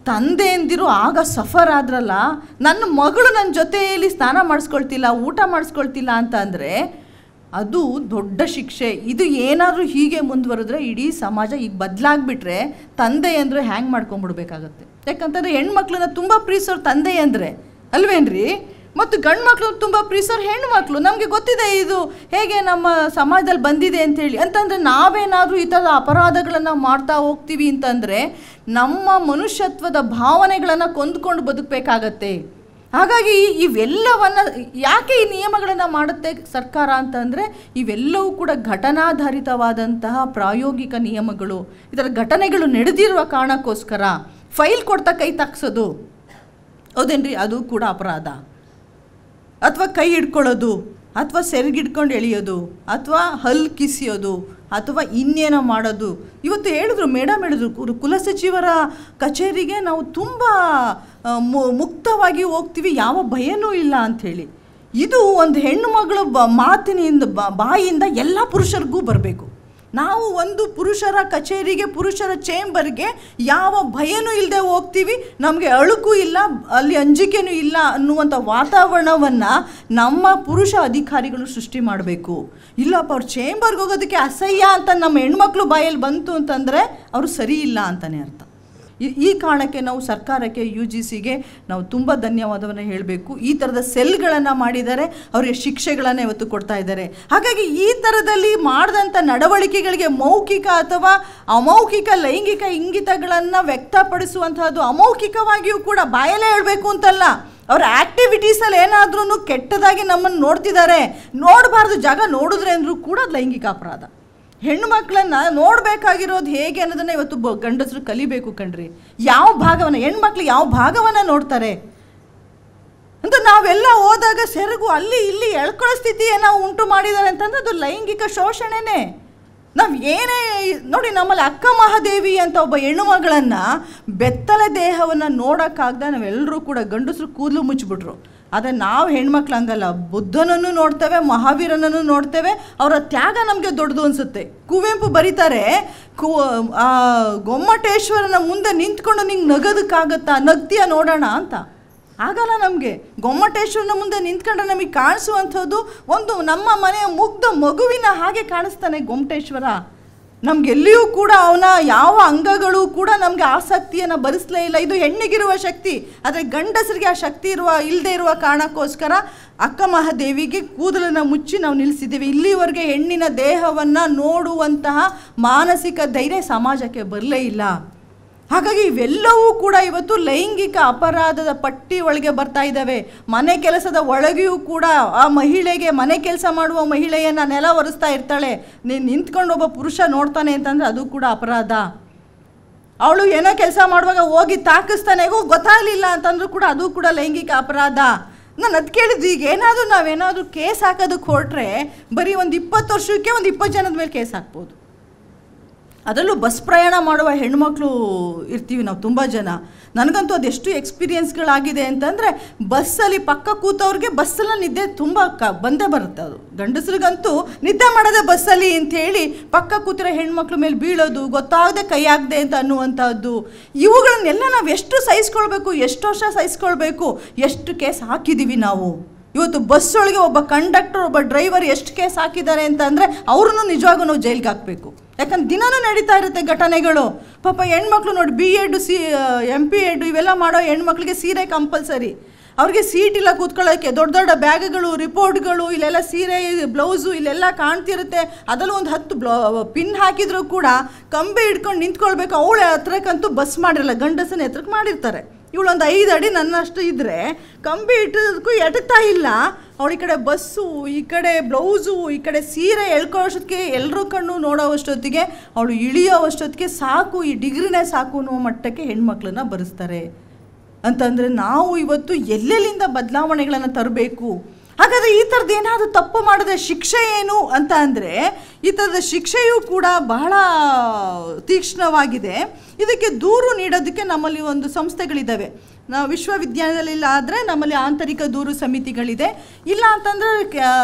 ತಂದೆಯಂದಿರು ಆಗ ಸಫರ್ ಆದ್ರಲ್ಲ, ನನ್ನ ಮಗಳು ನನ್ನ ಜೊತೆಯಲ್ಲಿ ಸ್ನಾನ ಮಾಡಿಸ್ಕೊಳ್ತಿಲ್ಲ, ಊಟ ಮಾಡಿಸ್ಕೊಳ್ತಿಲ್ಲ ಅಂತ ಅಂದರೆ ಅದು ದೊಡ್ಡ ಶಿಕ್ಷೆ. ಇದು ಏನಾದರೂ ಹೀಗೆ ಮುಂದುವರೆದ್ರೆ ಇಡೀ ಸಮಾಜ ಈಗ ಬದಲಾಗ್ಬಿಟ್ರೆ ತಂದೆಯಂದ್ರೆ ಹ್ಯಾಂಗ್ ಮಾಡ್ಕೊಂಡ್ಬಿಡ್ಬೇಕಾಗತ್ತೆ. ಯಾಕಂತಂದರೆ ಹೆಣ್ಮಕ್ಳನ್ನ ತುಂಬ ಪ್ರೀತಿಸೋರು ತಂದೆಯಂದ್ರೆ ಅಲ್ವೇನ್ರಿ, ಮತ್ತು ಗಂಡು ಮಕ್ಕಳು ತುಂಬ ಪ್ರೀತಿಸೋರು ಹೆಣ್ಮಕ್ಳು. ನಮಗೆ ಗೊತ್ತಿದೆ ಇದು ಹೇಗೆ ನಮ್ಮ ಸಮಾಜದಲ್ಲಿ ಬಂದಿದೆ ಅಂಥೇಳಿ. ಅಂತಂದರೆ ನಾವೇನಾದರೂ ಈ ಥರದ ಅಪರಾಧಗಳನ್ನು ಮಾಡ್ತಾ ಹೋಗ್ತೀವಿ ಅಂತಂದರೆ ನಮ್ಮ ಮನುಷ್ಯತ್ವದ ಭಾವನೆಗಳನ್ನು ಕೊಂದುಕೊಂಡು ಬದುಕಬೇಕಾಗತ್ತೆ. ಹಾಗಾಗಿ ಇವೆಲ್ಲವನ್ನು ಯಾಕೆ ಈ ನಿಯಮಗಳನ್ನು ಮಾಡುತ್ತೆ ಸರ್ಕಾರ ಅಂತಂದರೆ, ಇವೆಲ್ಲವೂ ಕೂಡ ಘಟನಾಧಾರಿತವಾದಂತಹ ಪ್ರಾಯೋಗಿಕ ನಿಯಮಗಳು. ಇದರ ಘಟನೆಗಳು ನಡೆದಿರುವ ಕಾರಣಕ್ಕೋಸ್ಕರ ಫೈಲ್ ಕೊಡ್ತಾ ಕೈ ತಗ್ಸೋದು ಹೌದೇನ್ರಿ, ಅದು ಕೂಡ ಅಪರಾಧ. ಅಥವಾ ಕೈ ಹಿಡ್ಕೊಳ್ಳೋದು, ಅಥವಾ ಸೆರಗಿಡ್ಕೊಂಡು ಎಳೆಯೋದು, ಅಥವಾ ಹಲ್ಲು ಕಿಸಿಯೋದು, ಅಥವಾ ಇನ್ನೇನೋ ಮಾಡೋದು. ಇವತ್ತು ಹೇಳಿದ್ರು, ಮೇಡಮ್ ಹೇಳಿದ್ರು, ಕುಲಸಚಿವರ ಕಚೇರಿಗೆ ನಾವು ತುಂಬ ಮುಕ್ತವಾಗಿ ಹೋಗ್ತೀವಿ, ಯಾವ ಭಯನೂ ಇಲ್ಲ ಅಂಥೇಳಿ. ಇದು ಒಂದು ಹೆಣ್ಣು ಮಗಳ ಮಾತಿನಿಂದ ಬಾಯಿಯಿಂದ ಎಲ್ಲ ಪುರುಷರಿಗೂ ಬರಬೇಕು. ನಾವು ಒಂದು ಪುರುಷರ ಕಚೇರಿಗೆ, ಪುರುಷರ ಚೇಂಬರ್ಗೆ ಯಾವ ಭಯನೂ ಇಲ್ಲದೆ ಹೋಗ್ತೀವಿ, ನಮಗೆ ಅಳುಕು ಇಲ್ಲ, ಅಲ್ಲಿ ಅಂಜಿಕೆನೂ ಇಲ್ಲ ಅನ್ನುವಂಥ ವಾತಾವರಣವನ್ನು ನಮ್ಮ ಪುರುಷ ಅಧಿಕಾರಿಗಳು ಸೃಷ್ಟಿ ಮಾಡಬೇಕು. ಇಲ್ಲಪ್ಪ ಅವ್ರು ಚೇಂಬರ್ಗೆ ಹೋಗೋದಕ್ಕೆ ಅಸಹ್ಯ ಅಂತ ನಮ್ಮ ಹೆಣ್ಮಕ್ಳು ಬಾಯಲ್ಲಿ ಬಂತು ಅಂತಂದರೆ ಅವರು ಸರಿ ಇಲ್ಲ ಅಂತಲೇ ಅರ್ಥ. ಈ ಕಾರಣಕ್ಕೆ ನಾವು ಸರ್ಕಾರಕ್ಕೆ, UGCಗೆ ನಾವು ತುಂಬ ಧನ್ಯವಾದವನ್ನು ಹೇಳಬೇಕು. ಈ ಥರದ ಸೆಲ್ಗಳನ್ನು ಮಾಡಿದ್ದಾರೆ, ಅವರಿಗೆ ಶಿಕ್ಷೆಗಳನ್ನು ಇವತ್ತು ಕೊಡ್ತಾ ಇದ್ದಾರೆ. ಹಾಗಾಗಿ ಈ ಥರದಲ್ಲಿ ಮಾಡಿದಂಥ ನಡವಳಿಕೆಗಳಿಗೆ ಮೌಖಿಕ ಅಥವಾ ಅಮೌಖಿಕ ಲೈಂಗಿಕ ಇಂಗಿತಗಳನ್ನು ವ್ಯಕ್ತಪಡಿಸುವಂತಹದ್ದು, ಅಮೌಖಿಕವಾಗಿಯೂ ಕೂಡ ಬಾಯಲ್ಲೇ ಹೇಳಬೇಕು ಅಂತಲ್ಲ, ಅವರ ಆ್ಯಕ್ಟಿವಿಟೀಸಲ್ಲಿ ಏನಾದ್ರೂ ಕೆಟ್ಟದಾಗಿ ನಮ್ಮನ್ನು ನೋಡ್ತಿದ್ದಾರೆ, ನೋಡಬಾರ್ದು ಜಾಗ ನೋಡಿದ್ರೆ ಅಂದರೂ ಕೂಡ ಲೈಂಗಿಕ ಅಪರಾಧ. ಹೆಣ್ಣು ಮಕ್ಕಳನ್ನು ನೋಡಬೇಕಾಗಿರೋದು ಹೇಗೆ ಅನ್ನೋದನ್ನು ಇವತ್ತು ಗಂಡಸರು ಕಲಿಬೇಕು ಕಣ್ರಿ. ಯಾವ ಭಾಗವನ್ನು, ಹೆಣ್ಮಕ್ಳು ಯಾವ ಭಾಗವನ್ನು ನೋಡ್ತಾರೆ ಅಂತ ನಾವೆಲ್ಲ ಹೋದಾಗ ಸೆರಗು ಅಲ್ಲಿ ಇಲ್ಲಿ ಎಳ್ಕೊಳ್ಳೋ ಸ್ಥಿತಿಯೇ ನಾವು ಉಂಟು ಮಾಡಿದ್ದಾರೆ ಅಂತಂದ್ರೆ ಅದು ಲೈಂಗಿಕ ಶೋಷಣೆನೇ. ನಾವು ಏನೇ ನೋಡಿ, ನಮ್ಮಲ್ಲಿ ಅಕ್ಕ ಮಹಾದೇವಿ ಅಂತ ಒಬ್ಬ ಹೆಣ್ಣು ಮಗಳನ್ನು ಬೆತ್ತಲೆ ದೇಹವನ್ನು ನೋಡೋಕ್ಕಾಗ್ದ ನಾವೆಲ್ಲರೂ ಕೂಡ ಗಂಡಸರು ಕೂದಲು ಮುಚ್ಚಿಬಿಟ್ರು. ಆದರೆ ನಾವು ಹೆಣ್ಮಕ್ಳು ಹಂಗಲ್ಲ, ಬುದ್ಧನನ್ನು ನೋಡ್ತೇವೆ, ಮಹಾವೀರನನ್ನು ನೋಡ್ತೇವೆ, ಅವರ ತ್ಯಾಗ ನಮಗೆ ದೊಡ್ಡದು ಅನಿಸುತ್ತೆ. ಕುವೆಂಪು ಬರೀತಾರೆ, ಗೊಮ್ಮಟೇಶ್ವರನ ಮುಂದೆ ನಿಂತ್ಕೊಂಡು ನಿಂಗೆ ನಗೋದಕ್ಕಾಗತ್ತಾ, ನಗ್ತೀಯ ನೋಡೋಣ ಅಂತ. ಆಗಲ್ಲ ನಮಗೆ. ಗೊಮ್ಮಟೇಶ್ವರನ ಮುಂದೆ ನಿಂತ್ಕೊಂಡ್ರೆ ನಮಗೆ ಕಾಣಿಸುವಂಥದ್ದು ಒಂದು ನಮ್ಮ ಮನೆಯ ಮುಗ್ಧ ಮಗುವಿನ ಹಾಗೆ ಕಾಣಿಸ್ತಾನೆ ಗೊಮ್ಮಟೇಶ್ವರ. ನಮಗೆಲ್ಲಿಯೂ ಕೂಡ ಅವನ ಯಾವ ಅಂಗಗಳು ಕೂಡ ನಮಗೆ ಆಸಕ್ತಿಯನ್ನು ಭರಿಸಲೇ ಇಲ್ಲ. ಇದು ಹೆಣ್ಣಿಗಿರುವ ಶಕ್ತಿ, ಆದರೆ ಗಂಡಸರಿಗೆ ಆ ಶಕ್ತಿ ಇಲ್ಲದೆ ಇರುವ ಕಾರಣಕ್ಕೋಸ್ಕರ ಅಕ್ಕ ಮಹಾದೇವಿಗೆ ಕೂದಲನ್ನು ಮುಚ್ಚಿ ನಾವು ನಿಲ್ಲಿಸಿದ್ದೀವಿ. ಇಲ್ಲಿವರೆಗೆ ಹೆಣ್ಣಿನ ದೇಹವನ್ನು ನೋಡುವಂತಹ ಮಾನಸಿಕ ಧೈರ್ಯ ಸಮಾಜಕ್ಕೆ ಬರಲೇ ಇಲ್ಲ. ಹಾಗಾಗಿ ಇವೆಲ್ಲವೂ ಕೂಡ ಇವತ್ತು ಲೈಂಗಿಕ ಅಪರಾಧದ ಪಟ್ಟಿ ಒಳಗೆ ಬರ್ತಾ ಇದ್ದಾವೆ. ಮನೆ ಕೆಲಸದ ಒಳಗೆಯೂ ಕೂಡ ಆ ಮಹಿಳೆಗೆ, ಮನೆ ಕೆಲಸ ಮಾಡುವ ಮಹಿಳೆಯನ್ನು ನೆಲ ಒರೆಸ್ತಾ ಇರ್ತಾಳೆ, ನೀನು ನಿಂತ್ಕೊಂಡು ಒಬ್ಬ ಪುರುಷ ನೋಡ್ತಾನೆ ಅಂತಂದರೆ ಅದು ಕೂಡ ಅಪರಾಧ. ಅವಳು ಏನೋ ಕೆಲಸ ಮಾಡುವಾಗ ಹೋಗಿ ತಾಕಿಸ್ತಾನೆ, ಗೊತ್ತಾಗಲಿಲ್ಲ ಅಂತಂದ್ರೂ ಕೂಡ ಅದು ಕೂಡ ಲೈಂಗಿಕ ಅಪರಾಧ. ನಾನು ಅದು ಕೇಳಿದ್ದು, ಈಗ ನಾವೇನಾದರೂ ಕೇಸ್ ಹಾಕೋದಕ್ಕೆ ಹೊರಟ್ರೆ ಬರೀ ಒಂದು 20 ವರ್ಷಕ್ಕೆ ಒಂದು 20 ಜನದ ಮೇಲೆ ಕೇಸ್ ಹಾಕ್ಬೋದು. ಅದರಲ್ಲೂ ಬಸ್ ಪ್ರಯಾಣ ಮಾಡುವ ಹೆಣ್ಮಕ್ಳು ಇರ್ತೀವಿ ನಾವು ತುಂಬ ಜನ. ನನಗಂತೂ ಅದೆಷ್ಟು ಎಕ್ಸ್ಪೀರಿಯನ್ಸ್ಗಳಾಗಿದೆ ಅಂತಂದರೆ, ಬಸ್ಸಲ್ಲಿ ಪಕ್ಕ ಕೂತವ್ರಿಗೆ ಬಸ್ಸಲ್ಲಿ ನಿದ್ದೆ ತುಂಬ ಬಂದೇ ಬರುತ್ತೆ. ಅದು ಗಂಡಸ್ರಿಗಂತೂ ನಿದ್ದೆ ಮಾಡೋದೇ ಬಸ್ಸಲ್ಲಿ ಅಂಥೇಳಿ ಪಕ್ಕ ಕೂತಿರೋ ಹೆಣ್ಮಕ್ಳ ಮೇಲೆ ಬೀಳೋದು, ಗೊತ್ತಾಗದೆ ಕೈ ಆಗದೆ ಅಂತ ಅನ್ನುವಂಥದ್ದು. ಇವುಗಳನ್ನೆಲ್ಲ ನಾವು ಎಷ್ಟು ಸಹಿಸ್ಕೊಳ್ಬೇಕು, ಎಷ್ಟು ವರ್ಷ ಸಹಿಸ್ಕೊಳ್ಬೇಕು, ಎಷ್ಟು ಕೇಸ್ ಹಾಕಿದ್ದೀವಿ ನಾವು. ಇವತ್ತು ಬಸ್ಸೊಳಗೆ ಒಬ್ಬ ಕಂಡಕ್ಟರ್, ಒಬ್ಬ ಡ್ರೈವರ್ ಎಷ್ಟು ಕೇಸ್ ಹಾಕಿದ್ದಾರೆ ಅಂತಂದರೆ ಅವ್ರನ್ನೂ ನಿಜವಾಗೂ ನಾವು ಜೈಲಿಗೆ ಹಾಕಬೇಕು. ಯಾಕಂದ್ರೆ ದಿನವೂ ನಡೀತಾ ಇರುತ್ತೆ ಘಟನೆಗಳು. ಪಾಪ ಹೆಣ್ಮಕ್ಳು ನೋಡಿ, BEd MPEd ಇವೆಲ್ಲ ಮಾಡೋ ಹೆಣ್ಮಕ್ಳಿಗೆ ಸೀರೆ ಕಂಪಲ್ಸರಿ. ಅವ್ರಿಗೆ ಸೀಟ್ ಇಲ್ಲ ಕೂತ್ಕೊಳ್ಳೋಕ್ಕೆ, ದೊಡ್ಡ ದೊಡ್ಡ ಬ್ಯಾಗ್ಗಳು, ರಿಪೋರ್ಟ್ಗಳು, ಇಲ್ಲೆಲ್ಲ ಸೀರೆ, ಬ್ಲೌಸು ಇಲ್ಲೆಲ್ಲ ಕಾಣ್ತಿರುತ್ತೆ. ಅದರಲ್ಲೂ ಒಂದು 10 ಪಿನ್ ಹಾಕಿದರೂ ಕೂಡ ಕಂಬಿ ಹಿಡ್ಕೊಂಡು ನಿಂತ್ಕೊಳ್ಬೇಕು. ಅವಳ ಹತ್ರಕ್ಕಂತೂ ಬಸ್ ಮಾಡಿರಲ್ಲ, ಗಂಡಸನ ಹತ್ರಕ್ಕೆ ಮಾಡಿರ್ತಾರೆ. ಇವಳೊಂದು 5 ಅಡಿ ನನ್ನಷ್ಟು ಇದ್ದರೆ ಕಂಬಿ ಇಟ್ಟೋದಕ್ಕೂ ಎಟಕ್ತಾ ಇಲ್ಲ. ಅವಳು ಈ ಕಡೆ ಬಸ್ಸು, ಈ ಕಡೆ ಬ್ಲೌಸು, ಈ ಕಡೆ ಸೀರೆ ಎಳ್ಕೊಳ್ಳೋಷ್ಟೊತ್ತಿಗೆ ಎಲ್ಲರೂ ಕಣ್ಣು ನೋಡೋವಷ್ಟೊತ್ತಿಗೆ, ಅವಳು ಇಳಿಯೋವಷ್ಟೊತ್ತಿಗೆ ಸಾಕು, ಈ ಡಿಗ್ರಿನೇ ಸಾಕು ಅನ್ನೋ ಮಟ್ಟಕ್ಕೆ ಹೆಣ್ಮಕ್ಳನ್ನ ಬರೆಸ್ತಾರೆ. ಅಂತಂದರೆ ನಾವು ಇವತ್ತು ಎಲ್ಲೆಲ್ಲಿಂದ ಬದಲಾವಣೆಗಳನ್ನು ತರಬೇಕು? ಹಾಗಾದರೆ ಈ ಥರದ್ದು ಏನಾದರೂ ತಪ್ಪು ಮಾಡಿದ್ರೆ ಶಿಕ್ಷೆ ಏನು ಅಂತ ಅಂದರೆ, ಈ ಥರದ ಶಿಕ್ಷೆಯೂ ಕೂಡ ಬಹಳ ತೀಕ್ಷ್ಣವಾಗಿದೆ. ಇದಕ್ಕೆ ದೂರು ನೀಡೋದಕ್ಕೆ ನಮ್ಮಲ್ಲಿ ಒಂದು ಸಂಸ್ಥೆಗಳಿದ್ದಾವೆ. ನಾವು ವಿಶ್ವವಿದ್ಯಾಲಯದಲ್ಲಿ ಆದರೆ ನಮ್ಮಲ್ಲಿ ಆಂತರಿಕ ದೂರು ಸಮಿತಿಗಳಿದೆ. ಇಲ್ಲ ಅಂತಂದರೆ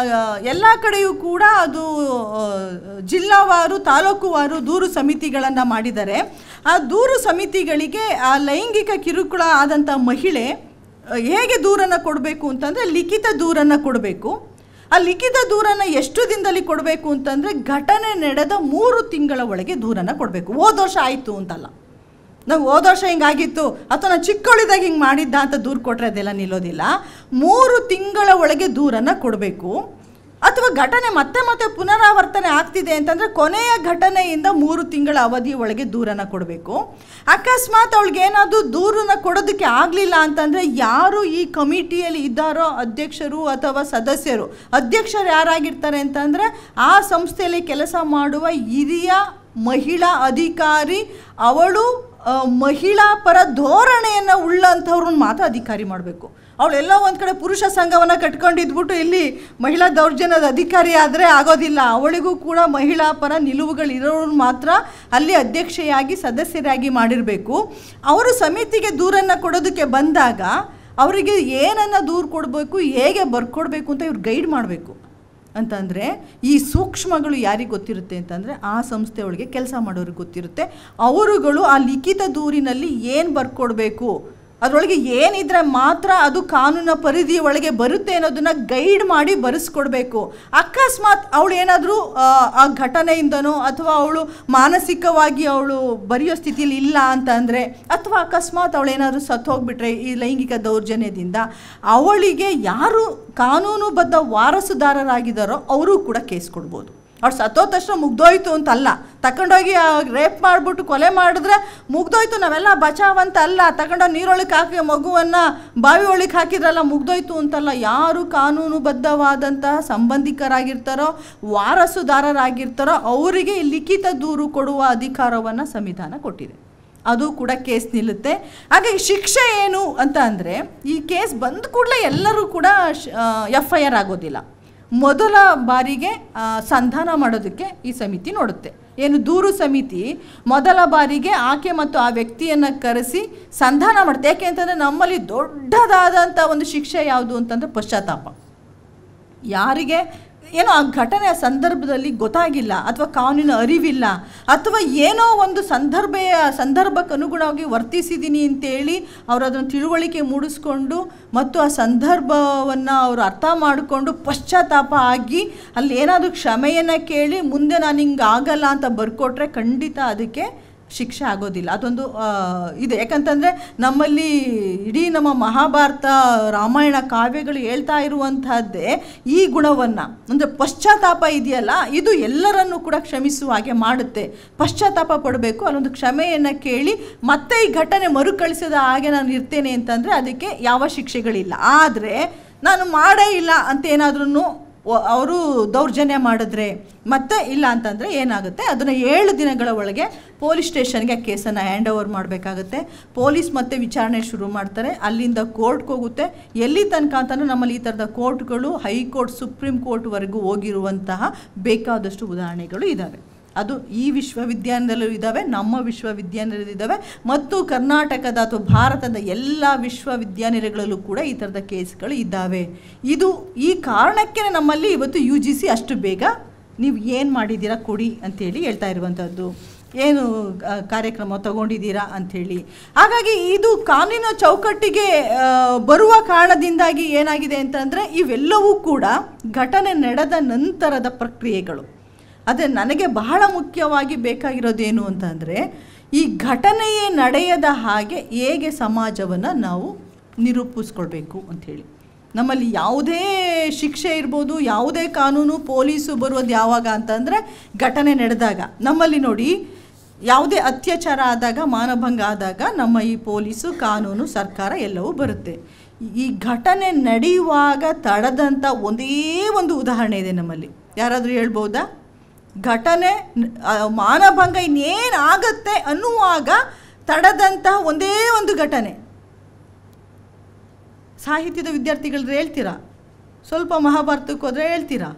ಎಲ್ಲ ಕಡೆಯೂ ಕೂಡ ಅದು ಜಿಲ್ಲಾವಾರು, ತಾಲೂಕುವಾರು ದೂರು ಸಮಿತಿಗಳನ್ನು ಮಾಡಿದ್ದಾರೆ. ಆ ದೂರು ಸಮಿತಿಗಳಿಗೆ ಆ ಲೈಂಗಿಕ ಕಿರುಕುಳ ಆದಂಥ ಮಹಿಳೆ ಹೇಗೆ ದೂರನ್ನು ಕೊಡಬೇಕು ಅಂತಂದರೆ ಲಿಖಿತ ದೂರನ್ನು ಕೊಡಬೇಕು. ಆ ಲಿಖಿತ ದೂರನ್ನು ಎಷ್ಟು ದಿನದಲ್ಲಿ ಕೊಡಬೇಕು ಅಂತಂದರೆ ಘಟನೆ ನಡೆದ 3 ತಿಂಗಳ ಒಳಗೆ ದೂರನ್ನು ಕೊಡಬೇಕು. ಹೋದ ವರ್ಷ ಆಯಿತು ಅಂತಲ್ಲ, ನಾವು ಹೋದ ವರ್ಷ ಹಿಂಗಾಗಿತ್ತು ಅಥವಾ ನಾನು ಚಿಕ್ಕವಳಿದಾಗ ಹಿಂಗೆ ಮಾಡಿದ್ದ ಅಂತ ದೂರು ಕೊಟ್ಟರೆ ಅದೆಲ್ಲ ನಿಲ್ಲೋದಿಲ್ಲ. 3 ತಿಂಗಳ ಒಳಗೆ ದೂರನ್ನು ಕೊಡಬೇಕು. ಅಥವಾ ಘಟನೆ ಮತ್ತೆ ಮತ್ತೆ ಪುನರಾವರ್ತನೆ ಆಗ್ತಿದೆ ಅಂತಂದರೆ ಕೊನೆಯ ಘಟನೆಯಿಂದ 3 ತಿಂಗಳ ಅವಧಿಯ ಒಳಗೆ ದೂರನ್ನು ಕೊಡಬೇಕು. ಅಕಸ್ಮಾತ್ ಅವಳಿಗೇನಾದರೂ ದೂರನ್ನು ಕೊಡೋದಕ್ಕೆ ಆಗಲಿಲ್ಲ ಅಂತಂದರೆ ಯಾರು ಈ ಕಮಿಟಿಯಲ್ಲಿ ಇದ್ದಾರೋ ಅಧ್ಯಕ್ಷರು ಅಥವಾ ಸದಸ್ಯರು, ಅಧ್ಯಕ್ಷರು ಯಾರಾಗಿರ್ತಾರೆ ಅಂತಂದರೆ ಆ ಸಂಸ್ಥೆಯಲ್ಲಿ ಕೆಲಸ ಮಾಡುವ ಹಿರಿಯ ಮಹಿಳಾ ಅಧಿಕಾರಿ, ಅವಳು ಮಹಿಳಾ ಪರ ಧೋರಣೆಯನ್ನು ಉಳ್ಳಂಥವ್ರನ್ನ ಮಾತ್ರ ಅಧಿಕಾರಿ ಮಾಡಬೇಕು. ಅವಳೆಲ್ಲ ಒಂದು ಕಡೆ ಪುರುಷ ಸಂಘವನ್ನು ಕಟ್ಕೊಂಡಿದ್ಬಿಟ್ಟು ಇಲ್ಲಿ ಮಹಿಳಾ ದೌರ್ಜನ್ಯದ ಅಧಿಕಾರಿ ಆದರೆ ಆಗೋದಿಲ್ಲ. ಅವಳಿಗೂ ಕೂಡ ಮಹಿಳಾ ಪರ ನಿಲುವುಗಳಿರೋರು ಮಾತ್ರ ಅಲ್ಲಿ ಅಧ್ಯಕ್ಷೆಯಾಗಿ ಸದಸ್ಯರಾಗಿ ಮಾಡಿರಬೇಕು. ಅವರು ಸಮಿತಿಗೆ ದೂರನ್ನು ಕೊಡೋದಕ್ಕೆ ಬಂದಾಗ ಅವರಿಗೆ ಏನನ್ನು ದೂರು ಕೊಡಬೇಕು, ಹೇಗೆ ಬರ್ಕೊಡ್ಬೇಕು ಅಂತ ಇವ್ರು ಗೈಡ್ ಮಾಡಬೇಕು. ಅಂತಂದರೆ ಈ ಸೂಕ್ಷ್ಮಗಳು ಯಾರಿಗೆ ಗೊತ್ತಿರುತ್ತೆ ಅಂತಂದರೆ ಆ ಸಂಸ್ಥೆಯೊಳಗೆ ಕೆಲಸ ಮಾಡೋರಿಗೆ ಗೊತ್ತಿರುತ್ತೆ. ಅವರುಗಳು ಆ ಲಿಖಿತ ದೂರಿನಲ್ಲಿ ಏನು ಬರ್ಕೊಡ್ಬೇಕು, ಅದರೊಳಗೆ ಏನಿದ್ರೆ ಮಾತ್ರ ಅದು ಕಾನೂನಿನ ಪರಿಧಿಯ ಒಳಗೆ ಬರುತ್ತೆ ಅನ್ನೋದನ್ನು ಗೈಡ್ ಮಾಡಿ ಬರೆಸ್ಕೊಡ್ಬೇಕು. ಅಕಸ್ಮಾತ್ ಅವಳು ಏನಾದರೂ ಆ ಘಟನೆಯಿಂದನೋ ಅಥವಾ ಅವಳು ಮಾನಸಿಕವಾಗಿ ಅವಳು ಬರೆಯೋ ಸ್ಥಿತಿಯಲ್ಲಿ ಇಲ್ಲ ಅಂತಂದರೆ, ಅಥವಾ ಅಕಸ್ಮಾತ್ ಅವಳು ಏನಾದರೂ ಸತ್ತು ಹೋಗ್ಬಿಟ್ರೆ ಈ ಲೈಂಗಿಕ ದೌರ್ಜನ್ಯದಿಂದ, ಅವಳಿಗೆ ಯಾರು ಕಾನೂನುಬದ್ಧ ವಾರಸುದಾರರಾಗಿದ್ದಾರೋ ಅವರು ಕೂಡ ಕೇಸ್ ಕೊಡ್ಬೋದು. ಅವ್ರು ಸತ್ತೋದ ತಕ್ಷಣ ಮುಗ್ದೋಯ್ತು ಅಂತಲ್ಲ, ತಗೊಂಡೋಗಿ ರೇಪ್ ಮಾಡಿಬಿಟ್ಟು ಕೊಲೆ ಮಾಡಿದ್ರೆ ಮುಗ್ದೋಯ್ತು, ನಾವೆಲ್ಲ ಬಚಾವಂತ ಅಲ್ಲ, ತಗೊಂಡೋಗಿ ನೀರೊಳಗೆ ಹಾಕಿ ಮಗುವನ್ನು ಬಾವಿ ಒಳಗೆ ಹಾಕಿದ್ರಲ್ಲ ಮುಗ್ದೋಯ್ತು ಅಂತಲ್ಲ. ಯಾರು ಕಾನೂನುಬದ್ಧವಾದಂತಹ ಸಂಬಂಧಿಕರಾಗಿರ್ತಾರೋ, ವಾರಸುದಾರರಾಗಿರ್ತಾರೋ ಅವರಿಗೆ ಲಿಖಿತ ದೂರು ಕೊಡುವ ಅಧಿಕಾರವನ್ನು ಸಂವಿಧಾನ ಕೊಟ್ಟಿದೆ. ಅದು ಕೂಡ ಕೇಸ್ ನಿಲ್ಲುತ್ತೆ. ಹಾಗಾಗಿ ಶಿಕ್ಷೆ ಏನು ಅಂತ ಅಂದರೆ, ಈ ಕೇಸ್ ಬಂದ ಕೂಡಲೇ ಎಲ್ಲರೂ ಕೂಡ FIR ಆಗೋದಿಲ್ಲ. ಮೊದಲ ಬಾರಿಗೆ ಸಂಧಾನ ಮಾಡೋದಕ್ಕೆ ಈ ಸಮಿತಿ ನೋಡುತ್ತೆ. ಏನು ದೂರು ಸಮಿತಿ ಮೊದಲ ಬಾರಿಗೆ ಆಕೆ ಮತ್ತು ಆ ವ್ಯಕ್ತಿಯನ್ನು ಕರೆಸಿ ಸಂಧಾನ ಮಾಡುತ್ತೆ. ಯಾಕೆ ಅಂತಂದರೆ ನಮ್ಮಲ್ಲಿ ದೊಡ್ಡದಾದಂಥ ಒಂದು ಶಿಕ್ಷೆ ಯಾವುದು ಅಂತಂದರೆ ಪಶ್ಚಾತ್ತಾಪ. ಯಾರಿಗೆ ಏನೋ ಆ ಘಟನೆಯ ಸಂದರ್ಭದಲ್ಲಿ ಗೊತ್ತಾಗಿಲ್ಲ ಅಥವಾ ಕಾನೂನಿನ ಅರಿವಿಲ್ಲ ಅಥವಾ ಏನೋ ಒಂದು ಸಂದರ್ಭಕ್ಕೆ ಅನುಗುಣವಾಗಿ ವರ್ತಿಸಿದ್ದೀನಿ ಅಂತೇಳಿ ಅವರು ಅದನ್ನು ತಿಳುವಳಿಕೆ ಮೂಡಿಸ್ಕೊಂಡು ಮತ್ತು ಆ ಸಂದರ್ಭವನ್ನು ಅವರು ಅರ್ಥ ಮಾಡಿಕೊಂಡು ಪಶ್ಚಾತ್ತಾಪ ಆಗಿ ಅಲ್ಲಿ ಏನಾದರೂ ಕ್ಷಮೆಯನ್ನು ಕೇಳಿ ಮುಂದೆ ನಾನು ಹಿಂಗೆ ಆಗಲ್ಲ ಅಂತ ಬರ್ಕೊಟ್ರೆ ಖಂಡಿತ ಅದಕ್ಕೆ ಶಿಕ್ಷೆ ಆಗೋದಿಲ್ಲ. ಅದೊಂದು ಇದೆ. ಯಾಕಂತಂದರೆ ನಮ್ಮಲ್ಲಿ ಇಡೀ ನಮ್ಮ ಮಹಾಭಾರತ, ರಾಮಾಯಣ ಕಾವ್ಯಗಳು ಹೇಳ್ತಾ ಇರುವಂತಹದ್ದೇ ಈ ಗುಣವನ್ನು. ಅಂದರೆ ಪಶ್ಚಾತ್ತಾಪ ಇದೆಯಲ್ಲ, ಇದು ಎಲ್ಲರನ್ನೂ ಕೂಡ ಕ್ಷಮಿಸುವ ಹಾಗೆ ಮಾಡುತ್ತೆ. ಪಶ್ಚಾತ್ತಾಪ ಪಡಬೇಕು, ಅಲ್ಲೊಂದು ಕ್ಷಮೆಯನ್ನು ಕೇಳಿ ಮತ್ತೆ ಈ ಘಟನೆ ಮರುಕಳಿಸಿದ ಹಾಗೆ ನಾನು ಇರ್ತೇನೆ ಅಂತಂದರೆ ಅದಕ್ಕೆ ಯಾವ ಶಿಕ್ಷೆಗಳಿಲ್ಲ. ಆದರೆ ನಾನು ಮಾಡೇ ಇಲ್ಲ ಅಂತ ಏನಾದ್ರೂ ಅವರು ದೌರ್ಜನ್ಯ ಮಾಡಿದ್ರೆ ಮತ್ತೆ ಇಲ್ಲ ಅಂತಂದರೆ ಏನಾಗುತ್ತೆ, ಅದನ್ನು 7 ದಿನಗಳ ಒಳಗೆ ಪೊಲೀಸ್ ಸ್ಟೇಷನ್ಗೆ ಕೇಸನ್ನು ಹ್ಯಾಂಡ್ ಓವರ್ ಮಾಡಬೇಕಾಗುತ್ತೆ. ಪೊಲೀಸ್ ಮತ್ತೆ ವಿಚಾರಣೆ ಶುರು ಮಾಡ್ತಾರೆ. ಅಲ್ಲಿಂದ ಕೋರ್ಟ್ಗೆ ಹೋಗುತ್ತೆ. ಎಲ್ಲಿ ತನಕ ಅಂತಂದರೆ ನಮ್ಮಲ್ಲಿ ಈ ಥರದ ಕೋರ್ಟ್ಗಳು ಹೈಕೋರ್ಟ್, ಸುಪ್ರೀಂ ಕೋರ್ಟ್ವರೆಗೂ ಹೋಗಿರುವಂತಹ ಬೇಕಾದಷ್ಟು ಉದಾಹರಣೆಗಳು ಇದ್ದಾವೆ. ಅದು ಈ ವಿಶ್ವವಿದ್ಯಾನಿಲಯದಲ್ಲೂ ಇದ್ದಾವೆ, ನಮ್ಮ ವಿಶ್ವವಿದ್ಯಾನಿಲಯದಲ್ಲೂ ಇದ್ದಾವೆ, ಮತ್ತು ಕರ್ನಾಟಕದ ಅಥವಾ ಭಾರತದ ಎಲ್ಲ ವಿಶ್ವವಿದ್ಯಾನಿಲಯಗಳಲ್ಲೂ ಕೂಡ ಈ ಥರದ ಕೇಸ್ಗಳು ಇದ್ದಾವೆ. ಇದು ಈ ಕಾರಣಕ್ಕೆ ನಮ್ಮಲ್ಲಿ ಇವತ್ತು UGC ಅಷ್ಟು ಬೇಗ ನೀವು ಏನು ಮಾಡಿದ್ದೀರಾ ಕೊಡಿ ಅಂಥೇಳಿ ಹೇಳ್ತಾ ಇರುವಂಥದ್ದು, ಏನು ಕಾರ್ಯಕ್ರಮ ತಗೊಂಡಿದ್ದೀರಾ ಅಂಥೇಳಿ. ಹಾಗಾಗಿ ಇದು ಕಾನೂನಿನ ಚೌಕಟ್ಟಿಗೆ ಬರುವ ಕಾರಣದಿಂದಾಗಿ ಏನಾಗಿದೆ ಅಂತಂದರೆ ಇವೆಲ್ಲವೂ ಕೂಡ ಘಟನೆ ನಡೆದ ನಂತರದ ಪ್ರಕ್ರಿಯೆಗಳು. ಆದರೆ ನನಗೆ ಬಹಳ ಮುಖ್ಯವಾಗಿ ಬೇಕಾಗಿರೋದೇನು ಅಂತಂದರೆ ಈ ಘಟನೆಯೇ ನಡೆಯದ ಹಾಗೆ ಹೇಗೆ ಸಮಾಜವನ್ನು ನಾವು ನಿರೂಪಿಸ್ಕೊಳ್ಬೇಕು ಅಂಥೇಳಿ. ನಮ್ಮಲ್ಲಿ ಯಾವುದೇ ಶಿಕ್ಷೆ ಇರ್ಬೋದು, ಯಾವುದೇ ಕಾನೂನು, ಪೊಲೀಸು ಬರೋದು ಯಾವಾಗ ಅಂತಂದರೆ ಘಟನೆ ನಡೆದಾಗ. ನಮ್ಮಲ್ಲಿ ನೋಡಿ, ಯಾವುದೇ ಅತ್ಯಾಚಾರ ಆದಾಗ, ಮಾನಭಂಗ ಆದಾಗ ನಮ್ಮ ಈ ಪೊಲೀಸು, ಕಾನೂನು, ಸರ್ಕಾರ ಎಲ್ಲವೂ ಬರುತ್ತೆ. ಈ ಘಟನೆ ನಡೆಯುವಾಗ ತಡೆದಂಥ ಒಂದೇ ಒಂದು ಉದಾಹರಣೆ ಇದೆ ನಮ್ಮಲ್ಲಿ. ಯಾರಾದರೂ ಹೇಳ್ಬೋದಾ? ಘಟನೆ ಮಾನಭಂಗ ಇನ್ನೇನಾಗತ್ತೆ ಅನ್ನುವಾಗ ತಡೆದಂಥ ಒಂದೇ ಒಂದು ಘಟನೆ. ಸಾಹಿತ್ಯದ ವಿದ್ಯಾರ್ಥಿಗಳು ಹೇಳ್ತೀರಾ? ಸ್ವಲ್ಪ ಮಹಾಭಾರತಕ್ಕೆ ಹೋದರೆ ಹೇಳ್ತೀರಾ?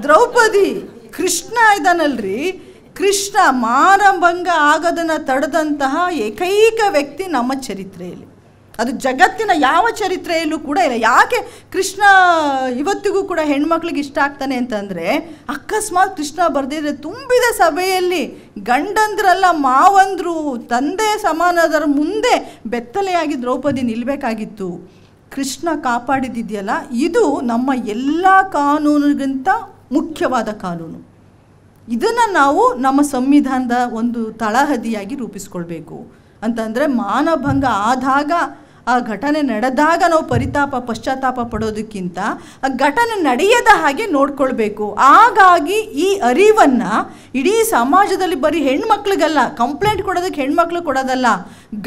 ದ್ರೌಪದಿ. ಕೃಷ್ಣ ಇದ್ದಾನಲ್ರಿ, ಕೃಷ್ಣ ಮಾನಭಂಗ ಆಗೋದನ್ನು ತಡೆದಂತಹ ಏಕೈಕ ವ್ಯಕ್ತಿ ನಮ್ಮ ಚರಿತ್ರೆಯಲ್ಲಿ. ಅದು ಜಗತ್ತಿನ ಯಾವ ಚರಿತ್ರೆಯಲ್ಲೂ ಕೂಡ ಇಲ್ಲ. ಯಾಕೆ ಕೃಷ್ಣ ಇವತ್ತಿಗೂ ಕೂಡ ಹೆಣ್ಮಕ್ಳಿಗೆ ಇಷ್ಟ ಆಗ್ತಾನೆ ಅಂತಂದರೆ, ಅಕಸ್ಮಾತ್ ಕೃಷ್ಣ ಬರೆದಿದ್ರೆ ತುಂಬಿದ ಸಭೆಯಲ್ಲಿ ಗಂಡಂದ್ರಲ್ಲ, ಮಾವಂದರು, ತಂದೆ ಸಮಾನದರ ಮುಂದೆ ಬೆತ್ತಲೆಯಾಗಿ ದ್ರೌಪದಿ ನಿಲ್ಲಬೇಕಾಗಿತ್ತು. ಕೃಷ್ಣ ಕಾಪಾಡಿದ್ದಿದೆಯಲ್ಲ, ಇದು ನಮ್ಮ ಎಲ್ಲ ಕಾನೂನಿಗಿಂತ ಮುಖ್ಯವಾದ ಕಾನೂನು. ಇದನ್ನು ನಾವು ನಮ್ಮ ಸಂವಿಧಾನದ ಒಂದು ತಳಹದಿಯಾಗಿ ರೂಪಿಸ್ಕೊಳ್ಬೇಕು. ಅಂತಂದರೆ ಮಾನಭಂಗ ಆದಾಗ, ಆ ಘಟನೆ ನಡೆದಾಗ ನಾವು ಪರಿತಾಪ, ಪಶ್ಚಾತ್ತಾಪ ಪಡೋದಕ್ಕಿಂತ ಆ ಘಟನೆ ನಡೆಯದ ಹಾಗೆ ನೋಡ್ಕೊಳ್ಬೇಕು. ಹಾಗಾಗಿ ಈ ಅರಿವನ್ನು ಇಡೀ ಸಮಾಜದಲ್ಲಿ ಬರೀ ಹೆಣ್ಮಕ್ಳಿಗಲ್ಲ, ಕಂಪ್ಲೇಂಟ್ ಕೊಡೋದಕ್ಕೆ ಹೆಣ್ಮಕ್ಳು ಕೊಡೋದಲ್ಲ,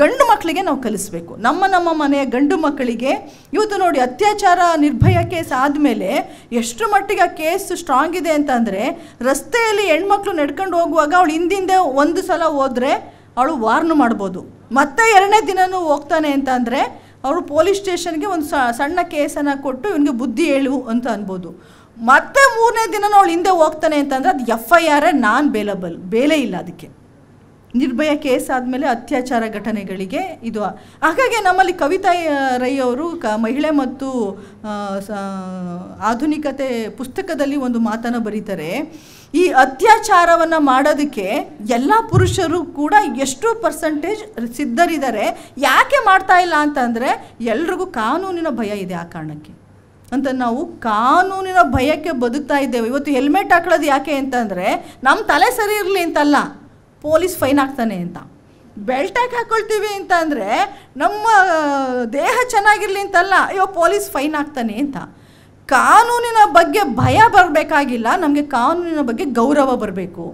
ಗಂಡು ಮಕ್ಕಳಿಗೆ ನಾವು ಕಲಿಸ್ಬೇಕು. ನಮ್ಮ ಮನೆಯ ಗಂಡು ಮಕ್ಕಳಿಗೆ ಇವತ್ತು ನೋಡಿ, ಅತ್ಯಾಚಾರ ನಿರ್ಭಯ ಕೇಸ್ ಆದಮೇಲೆ ಎಷ್ಟು ಮಟ್ಟಿಗೆ ಆ ಕೇಸ್ ಸ್ಟ್ರಾಂಗ್ ಇದೆ ಅಂತಂದರೆ, ರಸ್ತೆಯಲ್ಲಿ ಹೆಣ್ಮಕ್ಳು ನಡ್ಕೊಂಡು ಹೋಗುವಾಗ ಅವಳು ಹಿಂದಿಂದೆ ಒಂದು ಸಲ ಹೋದರೆ ಅವಳು ವಾರ್ನು ಮಾಡ್ಬೋದು. ಮತ್ತೆ ಎರಡನೇ ದಿನವೂ ಹೋಗ್ತಾನೆ ಅಂತ ಅಂದರೆ ಅವರು ಪೊಲೀಸ್ ಸ್ಟೇಷನ್ಗೆ ಒಂದು ಸಣ್ಣ ಕೇಸನ್ನು ಕೊಟ್ಟು ಇವನಿಗೆ ಬುದ್ಧಿ ಹೇಳು ಅಂತ ಅನ್ಬೋದು. ಮತ್ತೆ ಮೂರನೇ ದಿನವೂ ಅವಳು ಹಿಂದೆ ಹೋಗ್ತಾನೆ ಅಂತಂದರೆ ಅದು FIR ನಾನ್ ಬೇಲಬಲ್, ಬೇಲೆ ಇಲ್ಲ ಅದಕ್ಕೆ. ನಿರ್ಭಯ ಕೇಸ್ ಆದಮೇಲೆ ಅತ್ಯಾಚಾರ ಘಟನೆಗಳಿಗೆ ಇದು. ಹಾಗಾಗಿ ನಮ್ಮಲ್ಲಿ ಕವಿತಾ ರೈ ಅವರು ಮಹಿಳೆ ಮತ್ತು ಆಧುನಿಕತೆ ಪುಸ್ತಕದಲ್ಲಿ ಒಂದು ಮಾತನ್ನು ಬರೀತಾರೆ. ಈ ಅತ್ಯಾಚಾರವನ್ನು ಮಾಡೋದಕ್ಕೆ ಎಲ್ಲ ಪುರುಷರು ಕೂಡ ಎಷ್ಟು ಪರ್ಸೆಂಟೇಜ್ ಸಿದ್ಧರಿದ್ದಾರೆ, ಯಾಕೆ ಮಾಡ್ತಾ ಇಲ್ಲ ಅಂತಂದರೆ ಎಲ್ರಿಗೂ ಕಾನೂನಿನ ಭಯ ಇದೆ. ಆ ಕಾರಣಕ್ಕೆ ಅಂತ ನಾವು ಕಾನೂನಿನ ಭಯಕ್ಕೆ ಬದುಕ್ತಾ ಇದ್ದೇವೆ. ಇವತ್ತು ಹೆಲ್ಮೆಟ್ ಹಾಕೊಳ್ಳೋದು ಯಾಕೆ ಅಂತಂದರೆ ನಮ್ಮ ತಲೆ ಸರಿ ಇರಲಿ ಅಂತಲ್ಲ, ಪೊಲೀಸ್ ಫೈನ್ ಹಾಕ್ತಾನೆ ಅಂತ. ಬೆಲ್ಟ್ ಹಾಕೊಳ್ತೀವಿ ಅಂತ ಅಂದರೆ ನಮ್ಮ ದೇಹ ಚೆನ್ನಾಗಿರಲಿ ಅಂತಲ್ಲ, ಅಯ್ಯೋ ಪೊಲೀಸ್ ಫೈನ್ ಹಾಕ್ತಾನೆ ಅಂತ. ಕಾನೂನಿನ ಬಗ್ಗೆ ಭಯ ಬರಬೇಕಾಗಿಲ್ಲ, ನಮಗೆ ಕಾನೂನಿನ ಬಗ್ಗೆ ಗೌರವ ಬರಬೇಕು.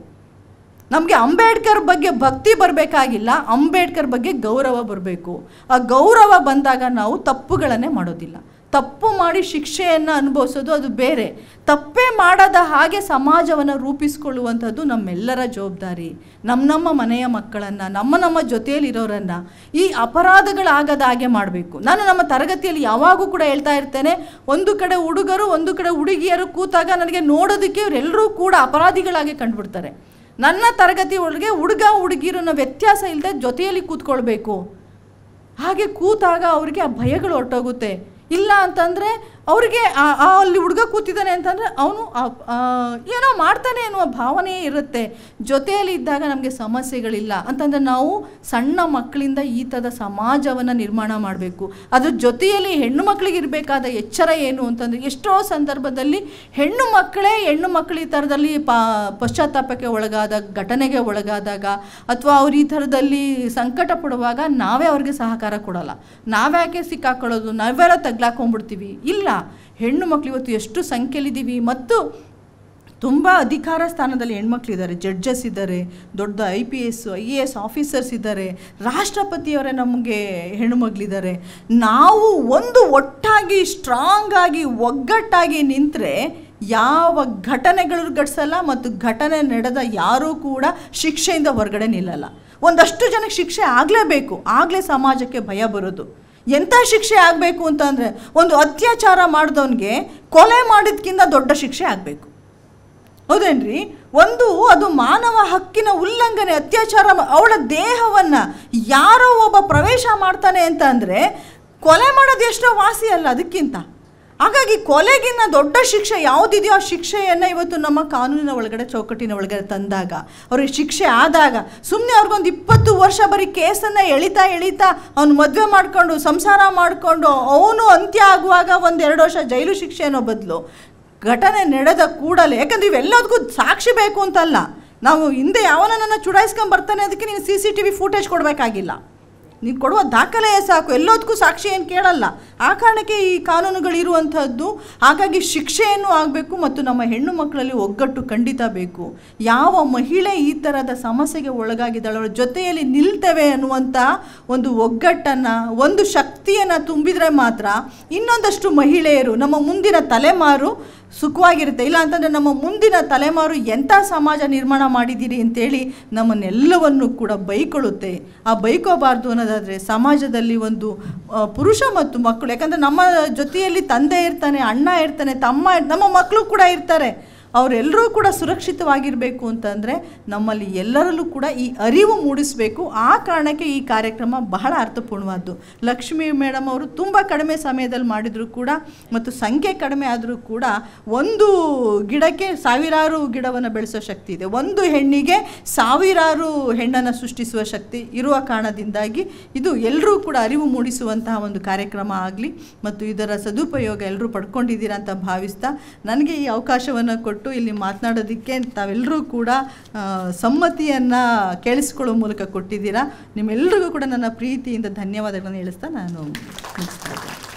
ನಮಗೆ ಅಂಬೇಡ್ಕರ್ ಬಗ್ಗೆ ಭಕ್ತಿ ಬರಬೇಕಾಗಿಲ್ಲ, ಅಂಬೇಡ್ಕರ್ ಬಗ್ಗೆ ಗೌರವ ಬರಬೇಕು. ಆ ಗೌರವ ಬಂದಾಗ ನಾವು ತಪ್ಪುಗಳನ್ನೇ ಮಾಡೋದಿಲ್ಲ. ತಪ್ಪು ಮಾಡಿ ಶಿಕ್ಷೆಯನ್ನು ಅನುಭವಿಸೋದು ಅದು ಬೇರೆ. ತಪ್ಪೇ ಮಾಡದ ಹಾಗೆ ಸಮಾಜವನ್ನು ರೂಪಿಸ್ಕೊಳ್ಳುವಂಥದ್ದು ನಮ್ಮೆಲ್ಲರ ಜವಾಬ್ದಾರಿ. ನಮ್ಮ ಮನೆಯ ಮಕ್ಕಳನ್ನು, ನಮ್ಮ ಜೊತೆಯಲ್ಲಿರೋರನ್ನು ಈ ಅಪರಾಧಗಳಾಗದ ಹಾಗೆ ಮಾಡಬೇಕು. ನಾನು ನಮ್ಮ ತರಗತಿಯಲ್ಲಿ ಯಾವಾಗೂ ಕೂಡ ಹೇಳ್ತಾ ಇರ್ತೇನೆ, ಒಂದು ಕಡೆ ಹುಡುಗರು, ಒಂದು ಕಡೆ ಹುಡುಗಿಯರು ಕೂತಾಗ ನನಗೆ ನೋಡೋದಕ್ಕೆ ಇವರೆಲ್ಲರೂ ಕೂಡ ಅಪರಾಧಿಗಳಾಗಿ ಕಂಡುಬಿಡ್ತಾರೆ. ನನ್ನ ತರಗತಿ ಒಳಗೆ ಹುಡುಗ ಹುಡುಗಿರನ್ನ ವ್ಯತ್ಯಾಸ ಇಲ್ಲದೆ ಜೊತೆಯಲ್ಲಿ ಕೂತ್ಕೊಳ್ಬೇಕು. ಹಾಗೆ ಕೂತಾಗ ಅವರಿಗೆ ಆ ಭಯಗಳು ಹೊರಟೋಗುತ್ತೆ. ಇಲ್ಲ ಅಂತಂದರೆ ಅವ್ರಿಗೆ ಅಲ್ಲಿ ಹುಡುಗ ಕೂತಿದ್ದಾನೆ ಅಂತಂದರೆ ಅವನು ಏನೋ ಮಾಡ್ತಾನೆ ಅನ್ನುವ ಭಾವನೆಯೇ ಇರುತ್ತೆ. ಜೊತೆಯಲ್ಲಿ ಇದ್ದಾಗ ನಮಗೆ ಸಮಸ್ಯೆಗಳಿಲ್ಲ ಅಂತಂದರೆ ನಾವು ಸಣ್ಣ ಮಕ್ಕಳಿಂದ ಈ ಥರದ ಸಮಾಜವನ್ನು ನಿರ್ಮಾಣ ಮಾಡಬೇಕು. ಅದ್ರ ಜೊತೆಯಲ್ಲಿ ಹೆಣ್ಣು ಮಕ್ಕಳಿಗೆ ಇರಬೇಕಾದ ಎಚ್ಚರ ಏನು ಅಂತಂದರೆ, ಎಷ್ಟೋ ಸಂದರ್ಭದಲ್ಲಿ ಹೆಣ್ಣು ಮಕ್ಕಳು ಈ ಥರದಲ್ಲಿ ಪಶ್ಚಾತ್ತಾಪಕ್ಕೆ ಒಳಗಾದ, ಘಟನೆಗೆ ಒಳಗಾದಾಗ, ಅಥವಾ ಅವ್ರು ಈ ಥರದಲ್ಲಿ ಸಂಕಟ ಪಡುವಾಗ ನಾವೇ ಅವ್ರಿಗೆ ಸಹಕಾರ ಕೊಡೋಲ್ಲ. ನಾವ್ಯಾಕೆ ಸಿಕ್ಕಾಕೊಳ್ಳೋದು, ನಾವೆಲ್ಲ ತಗ್ಲಾಕೊಂಡ್ಬಿಡ್ತೀವಿ. ಇಲ್ಲ, ಹೆಣ್ಣು ಮಕ್ಕಳು ಇವತ್ತು ಎಷ್ಟು ಸಂಖ್ಯೆಯಲ್ಲಿದ್ದೀವಿ. ಮತ್ತು ತುಂಬ ಅಧಿಕಾರ ಸ್ಥಾನದಲ್ಲಿ ಹೆಣ್ಮಕ್ಳಿದ್ದಾರೆ, ಜಡ್ಜಸ್ ಇದ್ದಾರೆ, ದೊಡ್ಡ IPS IAS ಆಫೀಸರ್ಸ್ ಇದ್ದಾರೆ, ರಾಷ್ಟ್ರಪತಿಯವರೇ ನಮಗೆ ಹೆಣ್ಣುಮಗಳಿದ್ದಾರೆ. ನಾವು ಒಂದು ಒಟ್ಟಾಗಿ ಸ್ಟ್ರಾಂಗ್ ಆಗಿ ಒಗ್ಗಟ್ಟಾಗಿ ನಿಂತರೆ ಯಾವ ಘಟನೆಗಳು ಘಟಿಸಲ್ಲ, ಮತ್ತು ಘಟನೆ ನಡೆದ ಯಾರೂ ಕೂಡ ಶಿಕ್ಷೆಯಿಂದ ಹೊರಗಡೆ ನಿಲ್ಲಲ್ಲ. ಒಂದಷ್ಟು ಜನಕ್ಕೆ ಶಿಕ್ಷೆ ಆಗಲೇಬೇಕು, ಆಗಲೇ ಸಮಾಜಕ್ಕೆ ಭಯ ಬರೋದು. ಎಂಥ ಶಿಕ್ಷೆ ಆಗಬೇಕು ಅಂತಂದರೆ, ಒಂದು ಅತ್ಯಾಚಾರ ಮಾಡಿದವನಿಗೆ ಕೊಲೆ ಮಾಡಿದ್ಕಿಂತ ದೊಡ್ಡ ಶಿಕ್ಷೆ ಆಗಬೇಕು. ಹೌದೇನ್ರಿ? ಅದು ಮಾನವ ಹಕ್ಕಿನ ಉಲ್ಲಂಘನೆ, ಅತ್ಯಾಚಾರ. ಅವಳ ದೇಹವನ್ನು ಯಾರೋ ಒಬ್ಬ ಪ್ರವೇಶ ಮಾಡ್ತಾನೆ ಅಂತ ಅಂದರೆ ಕೊಲೆ ಮಾಡೋದು ಎಷ್ಟೋ ವಾಸಿ ಅಲ್ಲ ಅದಕ್ಕಿಂತ. ಹಾಗಾಗಿ ಕೊಲೆಗಿನ್ನ ದೊಡ್ಡ ಶಿಕ್ಷೆ ಯಾವುದಿದೆಯೋ ಆ ಶಿಕ್ಷೆಯನ್ನು ಇವತ್ತು ನಮ್ಮ ಕಾನೂನಿನ ಒಳಗಡೆ, ಚೌಕಟ್ಟಿನ ಒಳಗಡೆ ತಂದಾಗ, ಅವ್ರಿಗೆ ಶಿಕ್ಷೆ ಆದಾಗ, ಸುಮ್ಮನೆ ಅವ್ರಿಗೊಂದು 20 ವರ್ಷ ಬರೀ ಕೇಸನ್ನು ಎಳಿತಾ ಅವ್ನು ಮದುವೆ ಮಾಡಿಕೊಂಡು ಸಂಸಾರ ಮಾಡಿಕೊಂಡು ಅವನು ಅಂತ್ಯ ಆಗುವಾಗ 1-2 ವರ್ಷ ಜೈಲು ಶಿಕ್ಷೆ ಅನ್ನೋ ಬದಲು ಘಟನೆ ನಡೆದ ಕೂಡಲೇ, ಯಾಕಂದರೆ ಇವೆಲ್ಲದಕ್ಕೂ ಸಾಕ್ಷಿ ಬೇಕು ಅಂತಲ್ಲ, ನಾವು ಹಿಂದೆ ಯಾವನನ್ನ ಚುಡಾಯಿಸ್ಕೊಂಡು ಬರ್ತಾನೆ ಅದಕ್ಕೆ ನೀನು CCTV ಫೂಟೇಜ್ ಕೊಡಬೇಕಾಗಿಲ್ಲ. ನೀನು ಕೊಡುವ ದಾಖಲೆಯೇ ಸಾಕು, ಎಲ್ಲದಕ್ಕೂ ಸಾಕ್ಷಿ ಏನು ಕೇಳಲ್ಲ. ಆ ಕಾರಣಕ್ಕೆ ಈ ಕಾನೂನುಗಳಿರುವಂಥದ್ದು. ಹಾಗಾಗಿ ಶಿಕ್ಷೆಯನ್ನು ಆಗಬೇಕು ಮತ್ತು ನಮ್ಮ ಹೆಣ್ಣು ಮಕ್ಕಳಲ್ಲಿ ಒಗ್ಗಟ್ಟು ಖಂಡಿತ ಬೇಕು. ಯಾವ ಮಹಿಳೆ ಈ ಥರದ ಸಮಸ್ಯೆಗೆ ಒಳಗಾಗಿದ್ದಾಳೆ ಅವಳ ಜೊತೆಯಲ್ಲಿ ನಿಲ್ತೇವೆ ಅನ್ನುವಂಥ ಒಂದು ಒಗ್ಗಟ್ಟನ್ನು, ಒಂದು ಶಕ್ತಿಯನ್ನು ತುಂಬಿದರೆ ಮಾತ್ರ ಇನ್ನೊಂದಷ್ಟು ಮಹಿಳೆಯರು, ನಮ್ಮ ಮುಂದಿನ ತಲೆಮಾರು ಸುಖವಾಗಿರುತ್ತೆ. ಇಲ್ಲ ಅಂತಂದರೆ ನಮ್ಮ ಮುಂದಿನ ತಲೆಮಾರು ಎಂಥ ಸಮಾಜ ನಿರ್ಮಾಣ ಮಾಡಿದ್ದೀರಿ ಅಂತೇಳಿ ನಮ್ಮನ್ನೆಲ್ಲವನ್ನು ಕೂಡ ಬೈಕೊಳ್ಳುತ್ತೆ. ಆ ಬೈಕೋಬಾರ್ದು ಅನ್ನೋದಾದರೆ ಸಮಾಜದಲ್ಲಿ ಒಂದು ಪುರುಷ ಮತ್ತು ಮಕ್ಕಳು, ಯಾಕಂದರೆ ನಮ್ಮ ಜೊತೆಯಲ್ಲಿ ತಂದೆ ಇರ್ತಾನೆ, ಅಣ್ಣ ಇರ್ತಾನೆ, ತಮ್ಮ, ನಮ್ಮ ಮಕ್ಕಳು ಕೂಡ ಇರ್ತಾರೆ. ಅವರೆಲ್ಲರೂ ಕೂಡ ಸುರಕ್ಷಿತವಾಗಿರಬೇಕು ಅಂತಂದರೆ ನಮ್ಮಲ್ಲಿ ಎಲ್ಲರಲ್ಲೂ ಕೂಡ ಈ ಅರಿವು ಮೂಡಿಸಬೇಕು. ಆ ಕಾರಣಕ್ಕೆ ಈ ಕಾರ್ಯಕ್ರಮ ಬಹಳ ಅರ್ಥಪೂರ್ಣವಾದ್ದು. ಲಕ್ಷ್ಮೀ ಮೇಡಮ್ ಅವರು ತುಂಬ ಕಡಿಮೆ ಸಮಯದಲ್ಲಿ ಮಾಡಿದರೂ ಕೂಡ ಮತ್ತು ಸಂಖ್ಯೆ ಕಡಿಮೆ ಆದರೂ ಕೂಡ ಒಂದು ಗಿಡಕ್ಕೆ ಸಾವಿರಾರು ಗಿಡವನ್ನು ಬೆಳೆಸೋ ಶಕ್ತಿ ಇದೆ. ಒಂದು ಹೆಣ್ಣಿಗೆ ಸಾವಿರಾರು ಹೆಣ್ಣನ್ನು ಸೃಷ್ಟಿಸುವ ಶಕ್ತಿ ಇರುವ ಕಾರಣದಿಂದಾಗಿ ಇದು ಎಲ್ಲರೂ ಕೂಡ ಅರಿವು ಮೂಡಿಸುವಂತಹ ಒಂದು ಕಾರ್ಯಕ್ರಮ ಆಗಲಿ ಮತ್ತು ಇದರ ಸದುಪಯೋಗ ಎಲ್ಲರೂ ಪಡ್ಕೊಂಡಿದ್ದೀರಾ ಅಂತ ಭಾವಿಸ್ತಾ, ನನಗೆ ಈ ಅವಕಾಶವನ್ನು ಕೊಟ್ಟು ಇಲ್ಲಿ ಮಾತನಾಡೋದಕ್ಕೆ ತಾವೆಲ್ಲರೂ ಕೂಡ ಸಮ್ಮತಿಯನ್ನು ಕೇಳಿಸ್ಕೊಳ್ಳೋ ಮೂಲಕ ಕೊಟ್ಟಿದ್ದೀರಾ. ನಿಮ್ಮೆಲ್ಲರಿಗೂ ಕೂಡ ನನ್ನ ಪ್ರೀತಿಯಿಂದ ಧನ್ಯವಾದಗಳನ್ನು ಹೇಳಿಸ್ತಾ ನಾನು ಮುಗಿಸ್ತಾ ಇದ್ದೇನೆ.